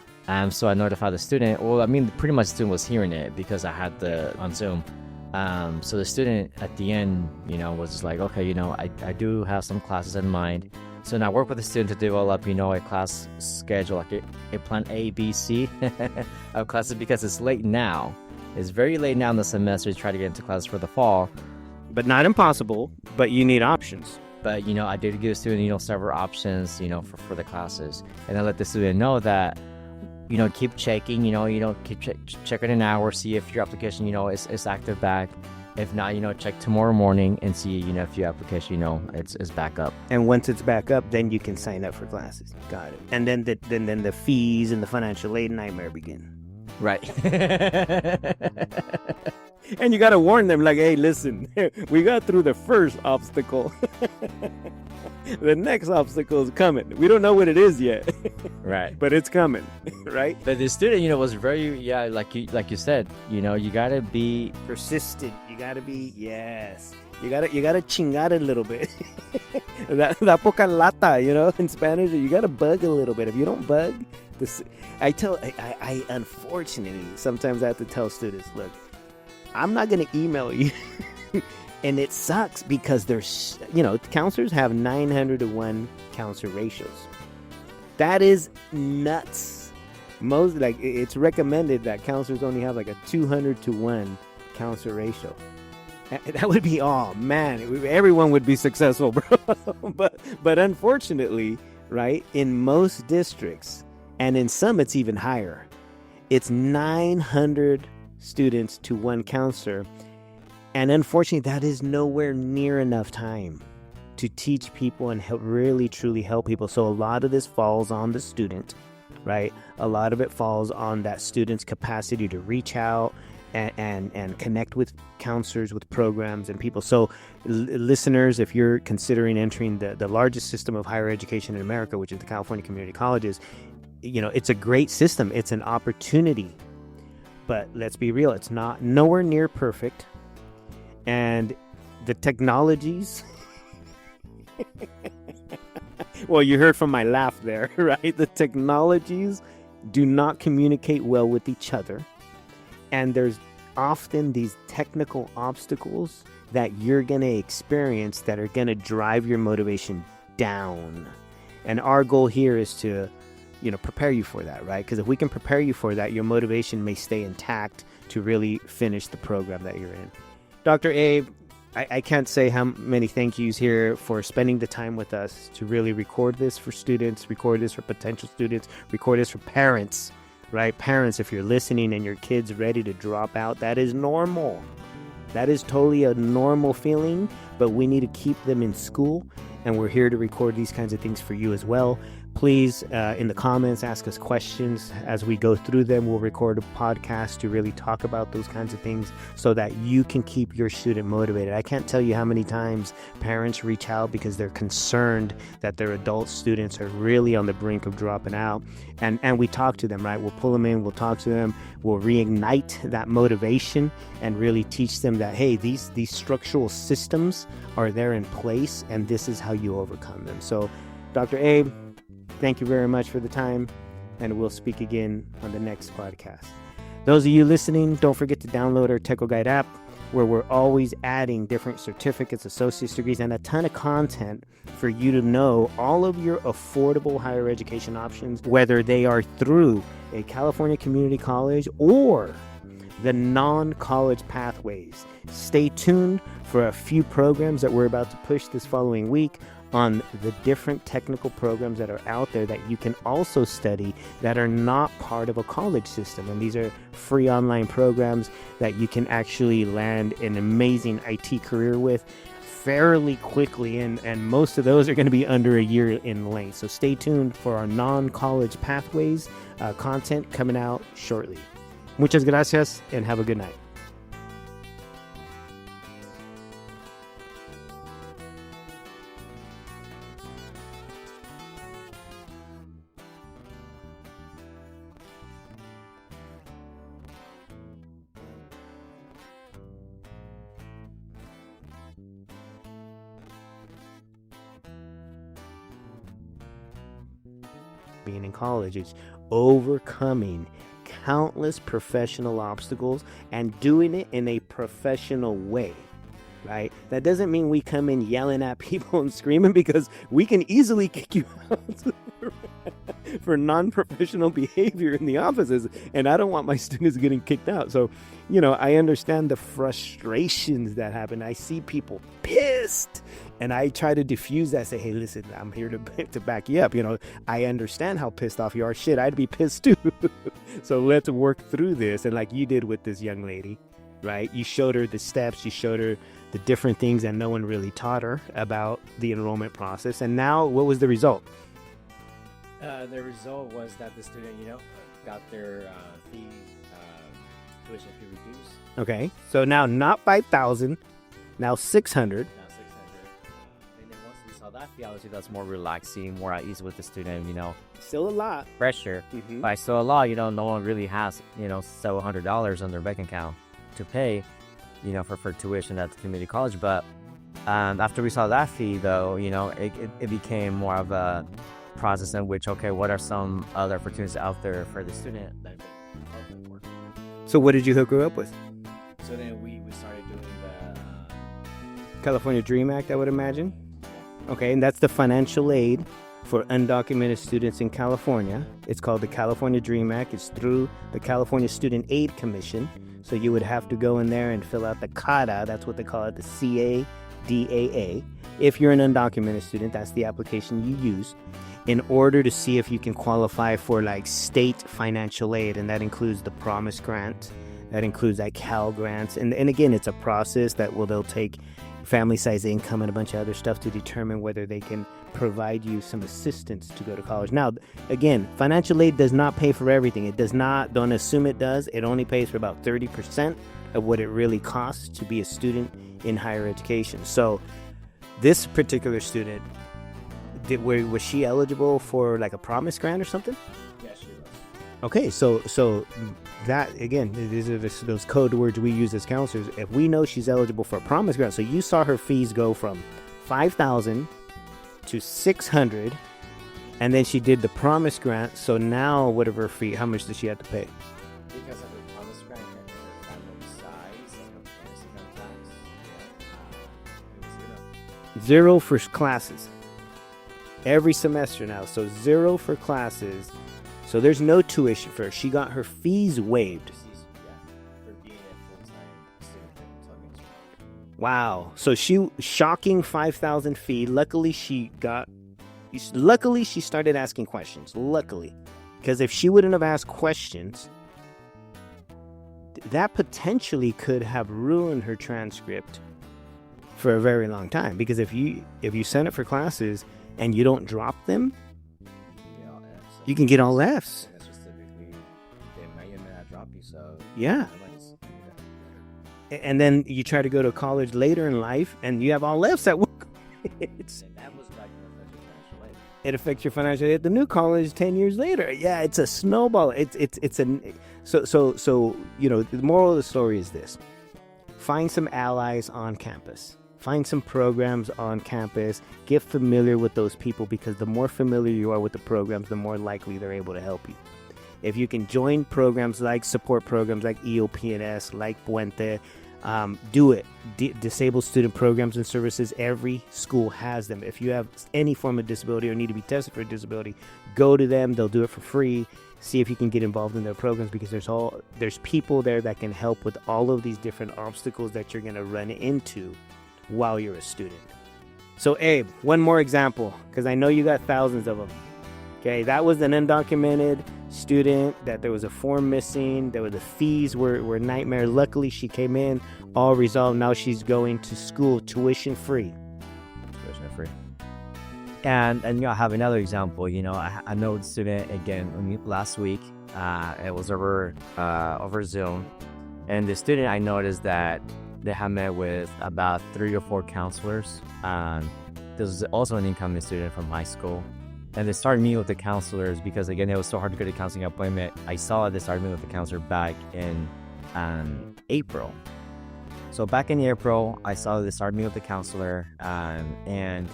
So I notified the student. Well, I mean, pretty much the student was hearing it because I had on Zoom. So the student at the end, was just like, okay, I do have some classes in mind. So now I work with the student to develop, a class schedule, like a plan A, B, C of classes, because it's late now. It's very late now in the semester to try to get into classes for the fall. But not impossible, but you need options. But, I did give the student, several options, for the classes. And I let the student know that, keep checking, keep checking an hour, see if your application, is active back. If not, check tomorrow morning and see, if your application, it's back up. And once it's back up, then you can sign up for classes. Got it. And then the fees and the financial aid nightmare begin. Right. And you got to warn them, like, hey, listen, we got through the first obstacle. The next obstacle is coming. We don't know what it is yet. Right. But it's coming, right? But the student, was very, like you said, you got to be persistent. You got to be, yes. You got to chingar a little bit. La poca lata, in Spanish, you got to bug a little bit. If you don't bug, I unfortunately, sometimes I have to tell students, look, I'm not going to email you. And it sucks because there's, counselors have 900 to 1 counselor ratios. That is nuts. It's recommended that counselors only have like a 200 to 1 counselor ratio. That would be, everyone would be successful, bro. But unfortunately, right, in most districts, and in some it's even higher, it's 900 students to 1 counselor. And unfortunately, that is nowhere near enough time to teach people and really, truly help people. So a lot of this falls on the student, right? A lot of it falls on that student's capacity to reach out and connect with counselors, with programs and people. So listeners, if you're considering entering the largest system of higher education in America, which is the California Community Colleges, it's a great system. It's an opportunity. But let's be real, it's nowhere near perfect. And the technologies, well, you heard from my laugh there, right? The technologies do not communicate well with each other. And there's often these technical obstacles that you're going to experience that are going to drive your motivation down. And our goal here is to, prepare you for that, right? Because if we can prepare you for that, your motivation may stay intact to really finish the program that you're in. Dr. Abe, I can't say how many thank yous here for spending the time with us to really record this for students, record this for potential students, record this for parents, right? Parents, if you're listening and your kid's ready to drop out, that is normal. That is totally a normal feeling, but we need to keep them in school, and we're here to record these kinds of things for you as well. Please, in the comments, ask us questions. As we go through them, we'll record a podcast to really talk about those kinds of things so that you can keep your student motivated. I can't tell you how many times parents reach out because they're concerned that their adult students are really on the brink of dropping out. And we talk to them, right? We'll pull them in, we'll talk to them, we'll reignite that motivation and really teach them that, hey, these structural systems are there in place and this is how you overcome them. So, Dr. Abe, thank you very much for the time, and we'll speak again on the next podcast. Those of you listening, don't forget to download our Techo Guide app, where we're always adding different certificates, associate's degrees, and a ton of content for you to know all of your affordable higher education options, whether they are through a California community college or the non-college pathways. Stay tuned for a few programs that we're about to push this following week on the different technical programs that are out there that you can also study that are not part of a college system. And these are free online programs that you can actually land an amazing IT career with fairly quickly. And most of those are going to be under a year in length. So stay tuned for our non-college pathways content coming out shortly. Muchas gracias and have a good night. being in college. It's overcoming countless professional obstacles and doing it in a professional way, right? That doesn't mean we come in yelling at people and screaming, because we can easily kick you out for non-professional behavior in the offices, and I don't want my students getting kicked out. So, I understand the frustrations that happen. I see people pissed, and I try to diffuse that. Say, hey, listen, I'm here to back you up. I understand how pissed off you are. Shit, I'd be pissed too. So let's work through this. And like you did with this young lady, right? You showed her the steps. You showed her the different things that no one really taught her about the enrollment process. And now, what was the result? The result was that the student, got their tuition fee reduced. Okay, so now not 5,000, now 600. Now 600. And then once we saw that fee, obviously that's more relaxing, more at ease with the student, Still a lot. pressure. Mm-hmm. But still a lot, no one really has, several $100 on their bank account to pay, for tuition at the community college. But after we saw that fee, though, it became more of a process in which, okay, what are some other opportunities out there for the student that can work? So what did you hook her up with? So then we started doing the California Dream Act, I would imagine. Okay, and that's the financial aid for undocumented students in California. It's called the California Dream Act. It's through the California Student Aid Commission. So you would have to go in there and fill out the CADA, that's what they call it, the CADAA. If you're an undocumented student, that's the application you use in order to see if you can qualify for like state financial aid. And that includes the Promise Grant, that includes like Cal grants. And again, it's a process that they'll take family size income and a bunch of other stuff to determine whether they can provide you some assistance to go to college. Now, again, financial aid does not pay for everything. It does not, don't assume it does. It only pays for about 30% of what it really costs to be a student in higher education. So this particular student, was she eligible for like a Promise Grant or something? Yes, she was. Okay, so that, again, these are those code words we use as counselors. If we know she's eligible for a Promise Grant, so you saw her fees go from $5,000 to $600, and then she did the Promise Grant. So now, whatever fee, how much does she have to pay? Because of the Promise Grant and her family size and her fantasy contacts, it was Zero for classes. Every semester now, so zero for classes. So there's no tuition for her. She got her fees waived. for being a full-time student. Wow. So shocking 5,000 fee. Luckily she started asking questions. Luckily. Because if she wouldn't have asked questions, that potentially could have ruined her transcript for a very long time. Because if you send it for classes and you don't drop them, you can get all Fs. That's just typically they may or may not drop you. So yeah. And then you try to go to college later in life, and you have all Fs at work. And that was like financial aid. It affects your financial aid at the new college 10 years later. Yeah, it's a snowball. So the moral of the story is this: find some allies on campus. Find some programs on campus. Get familiar with those people, because the more familiar you are with the programs, the more likely they're able to help you. If you can join programs like support programs like EOPS, like Puente, do it. Disabled student programs and services, every school has them. If you have any form of disability or need to be tested for a disability, go to them. They'll do it for free. See if you can get involved in their programs, because there's people there that can help with all of these different obstacles that you're going to run into while you're a student. So Abe, one more example, because I know you got thousands of them. Okay, that was an undocumented student that there was a form missing. There were the fees were a nightmare. Luckily, she came in, all resolved. Now she's going to school tuition free. And I have another example. I know the student again last week. It was over Zoom, and the student, I noticed that they have met with about 3 or 4 counselors. This was also an incoming student from high school. And they started meeting with the counselors because, again, it was so hard to get a counseling appointment. I saw they started meeting with the counselor back in April. So back in April, I saw they started meeting with the counselor. And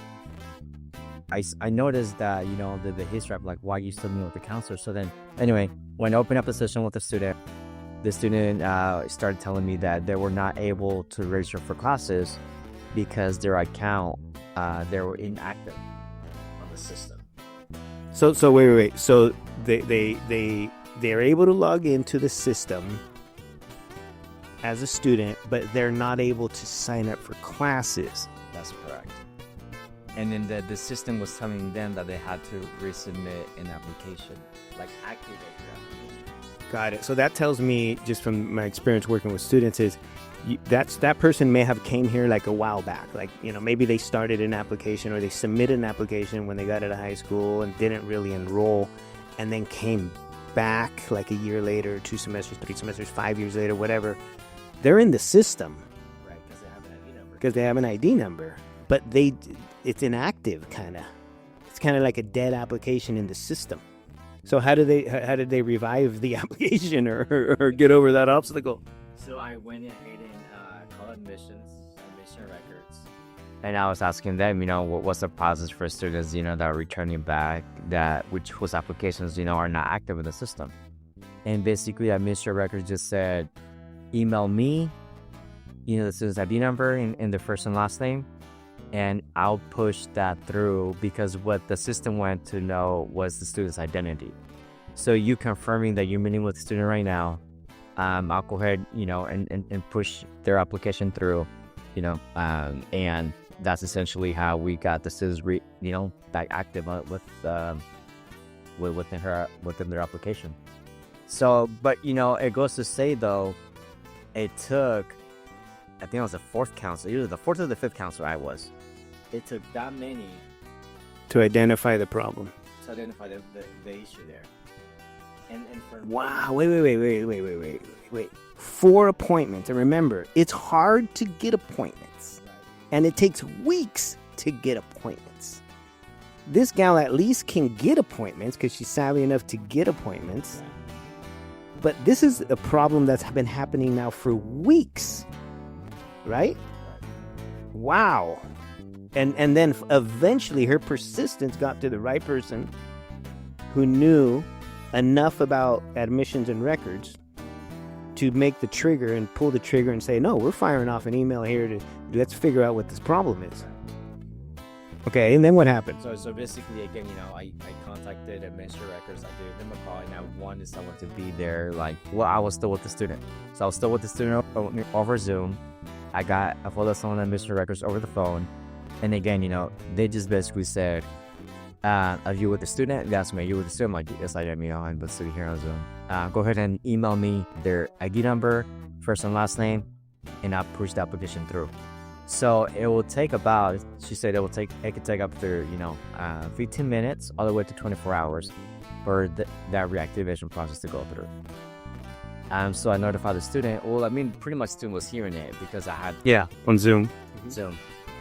I noticed that, the history of like why you still meet with the counselor. So then, anyway, when I opened up the session with the student started telling me that they were not able to register for classes because their account, they were inactive on the system. So wait. So they're able to log into the system as a student, but they're not able to sign up for classes. That's correct. And then the system was telling them that they had to resubmit an application, like activate your application. Got it. So that tells me, just from my experience working with students, is that person may have came here like a while back. Like, maybe they started an application or they submitted an application when they got out of high school and didn't really enroll, and then came back like a year later, 2 semesters, 3 semesters, 5 years later, whatever. They're in the system. Right, because they have an ID number. Because they have an ID number. But it's inactive, kind of. It's kind of like a dead application in the system. So how did they revive the application or get over that obstacle? So I went ahead and called admission records. And I was asking them, what's the process for students, that are returning back, whose applications, are not active in the system. And basically, admission records just said, email me, the student's ID number and their first and last name, and I'll push that through, because what the system wanted to know was the student's identity. So you confirming that you're meeting with the student right now, I'll go ahead, and push their application through, and that's essentially how we got the students, back active within their application. So, but it goes to say though, it took, I think it was the 4th counselor, either the 4th or the 5th counselor I was. It took that many to identify the problem. To identify the issue there. And for wow, wait. 4 appointments. And remember, it's hard to get appointments. Right. And it takes weeks to get appointments. This gal at least can get appointments because she's savvy enough to get appointments. Right. But this is a problem that's been happening now for weeks, right? Wow. And then eventually her persistence got to the right person who knew enough about admissions and records to make the trigger and pull the trigger and say, no, we're firing off an email here let's figure out what this problem is. Okay, and then what happened? So basically, again, I contacted Admission Records. I gave them a call, and I wanted someone to be there. I was still with the student. So I was still with the student over Zoom. I got a hold of someone at Admission Records over the phone. And again, they just basically said, are you with the student? They asked me, are you with the student? I'm like, yes, I am. I'm with the student here on Zoom. Go ahead and email me their ID number, first and last name, and I'll push the application through. So it will take about, she said it could take up to, 15 minutes all the way to 24 hours for that reactivation process to go through. So I notified the student. Well, pretty much the student was hearing it because I had... Yeah, on Zoom. Zoom.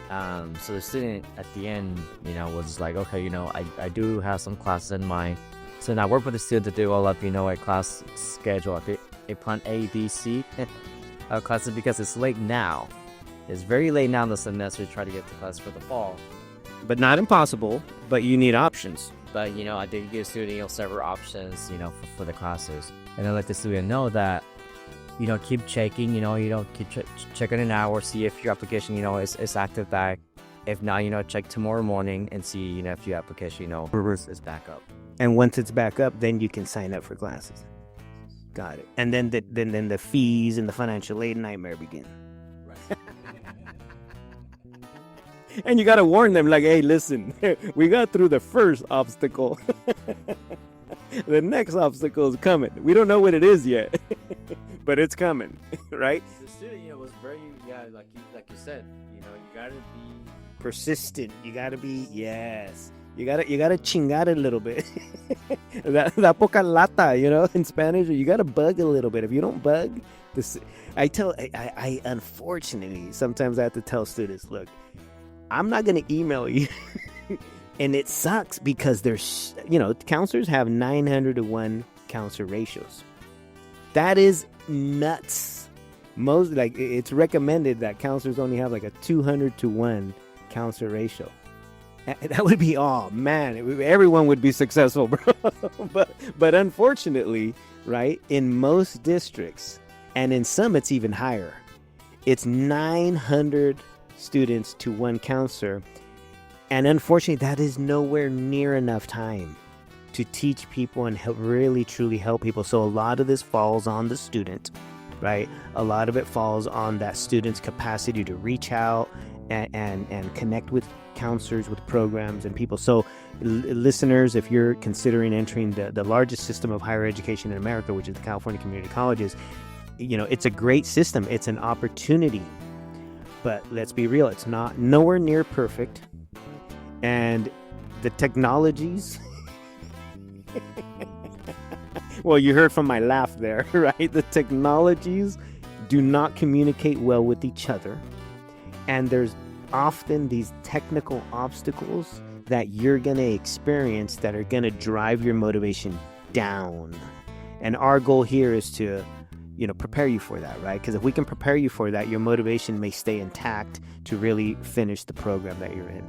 So the student at the end, was like, okay, I do have some classes in mind. So now I work with the student to do all of, a class schedule. A plan A, B, C classes because it's late now. It's very late now in the semester to try to get to class for the fall. But not impossible, but you need options. But, I did give the student, several options, for the classes. And I let the student know that, keep checking, keep checking an hour, see if your application, is active back. If not, check tomorrow morning and see, if your application, is back up. And once it's back up, then you can sign up for classes. Got it. And then the fees and the financial aid nightmare begin. Right. And you got to warn them, like, hey, listen, we got through the first obstacle. The next obstacle is coming. We don't know what it is yet, but it's coming, right? The student, was very, like you said, you got to be persistent. You got to be, yes. You gotta chingar a little bit. La poca lata, in Spanish. You gotta bug a little bit. If you don't bug, I unfortunately, sometimes I have to tell students, look, I'm not gonna email you. And it sucks because there's, counselors have 900 to 1 counselor ratios. That is nuts. It's recommended that counselors only have like a 200 to 1 counselor ratio. That would be, oh man, everyone would be successful, bro. but unfortunately, right, in most districts, and in some it's even higher, it's 900 students to one counselor. And unfortunately, that is nowhere near enough time to teach people and really truly help people. So a lot of this falls on the student, right? A lot of it falls on that student's capacity to reach out and connect with counselors, with programs and people. So listeners, if you're considering entering the largest system of higher education in America, which is the California Community Colleges, it's a great system. It's an opportunity. But let's be real, it's nowhere near perfect. And the technologies, well, you heard from my laugh there, right? The technologies do not communicate well with each other. And there's often these technical obstacles that you're going to experience that are going to drive your motivation down. And our goal here is to, prepare you for that, right? Because if we can prepare you for that, your motivation may stay intact to really finish the program that you're in.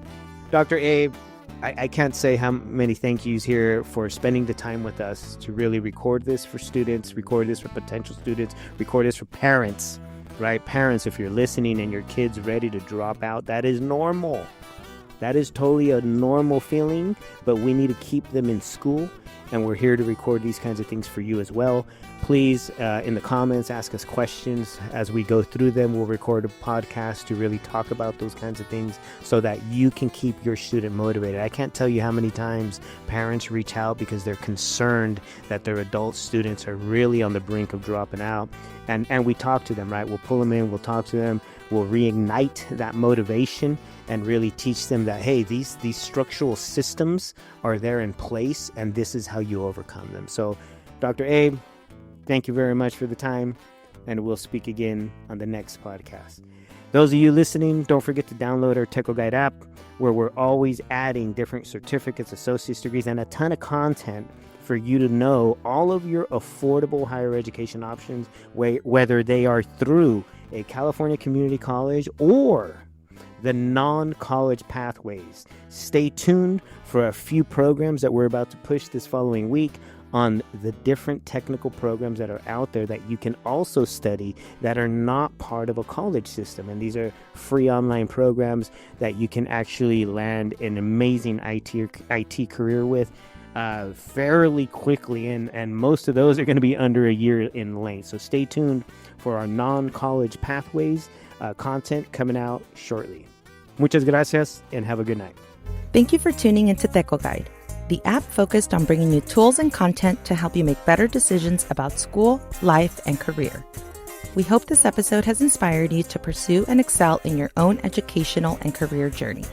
Dr. Abe, I can't say how many thank yous here for spending the time with us to really record this for students, record this for potential students, record this for parents, right? Parents, if you're listening and your kid's ready to drop out, that is normal. That is totally a normal feeling, but we need to keep them in school, and we're here to record these kinds of things for you as well. Please, in the comments, ask us questions. As we go through them, we'll record a podcast to really talk about those kinds of things so that you can keep your student motivated. I can't tell you how many times parents reach out because they're concerned that their adult students are really on the brink of dropping out. And we talk to them, right? We'll pull them in, we'll talk to them, we'll reignite that motivation and really teach them that, hey, these structural systems are there in place and this is how you overcome them. So, Dr. Abe, thank you very much for the time, and we'll speak again on the next podcast. Those of you listening, don't forget to download our Techo Guide app, where we're always adding different certificates, associate's degrees, and a ton of content for you to know all of your affordable higher education options, whether they are through a California community college or the non-college pathways. Stay tuned for a few programs that we're about to push this following week on the different technical programs that are out there that you can also study that are not part of a college system. And these are free online programs that you can actually land an amazing IT career with fairly quickly, and most of those are going to be under a year in length. So stay tuned for our non-college pathways content coming out shortly. Muchas gracias and have a good night. Thank you for tuning into Techo Guide, the app focused on bringing you tools and content to help you make better decisions about school, life, and career. We hope this episode has inspired you to pursue and excel in your own educational and career journey.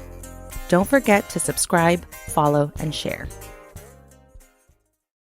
Don't forget to subscribe, follow, and share.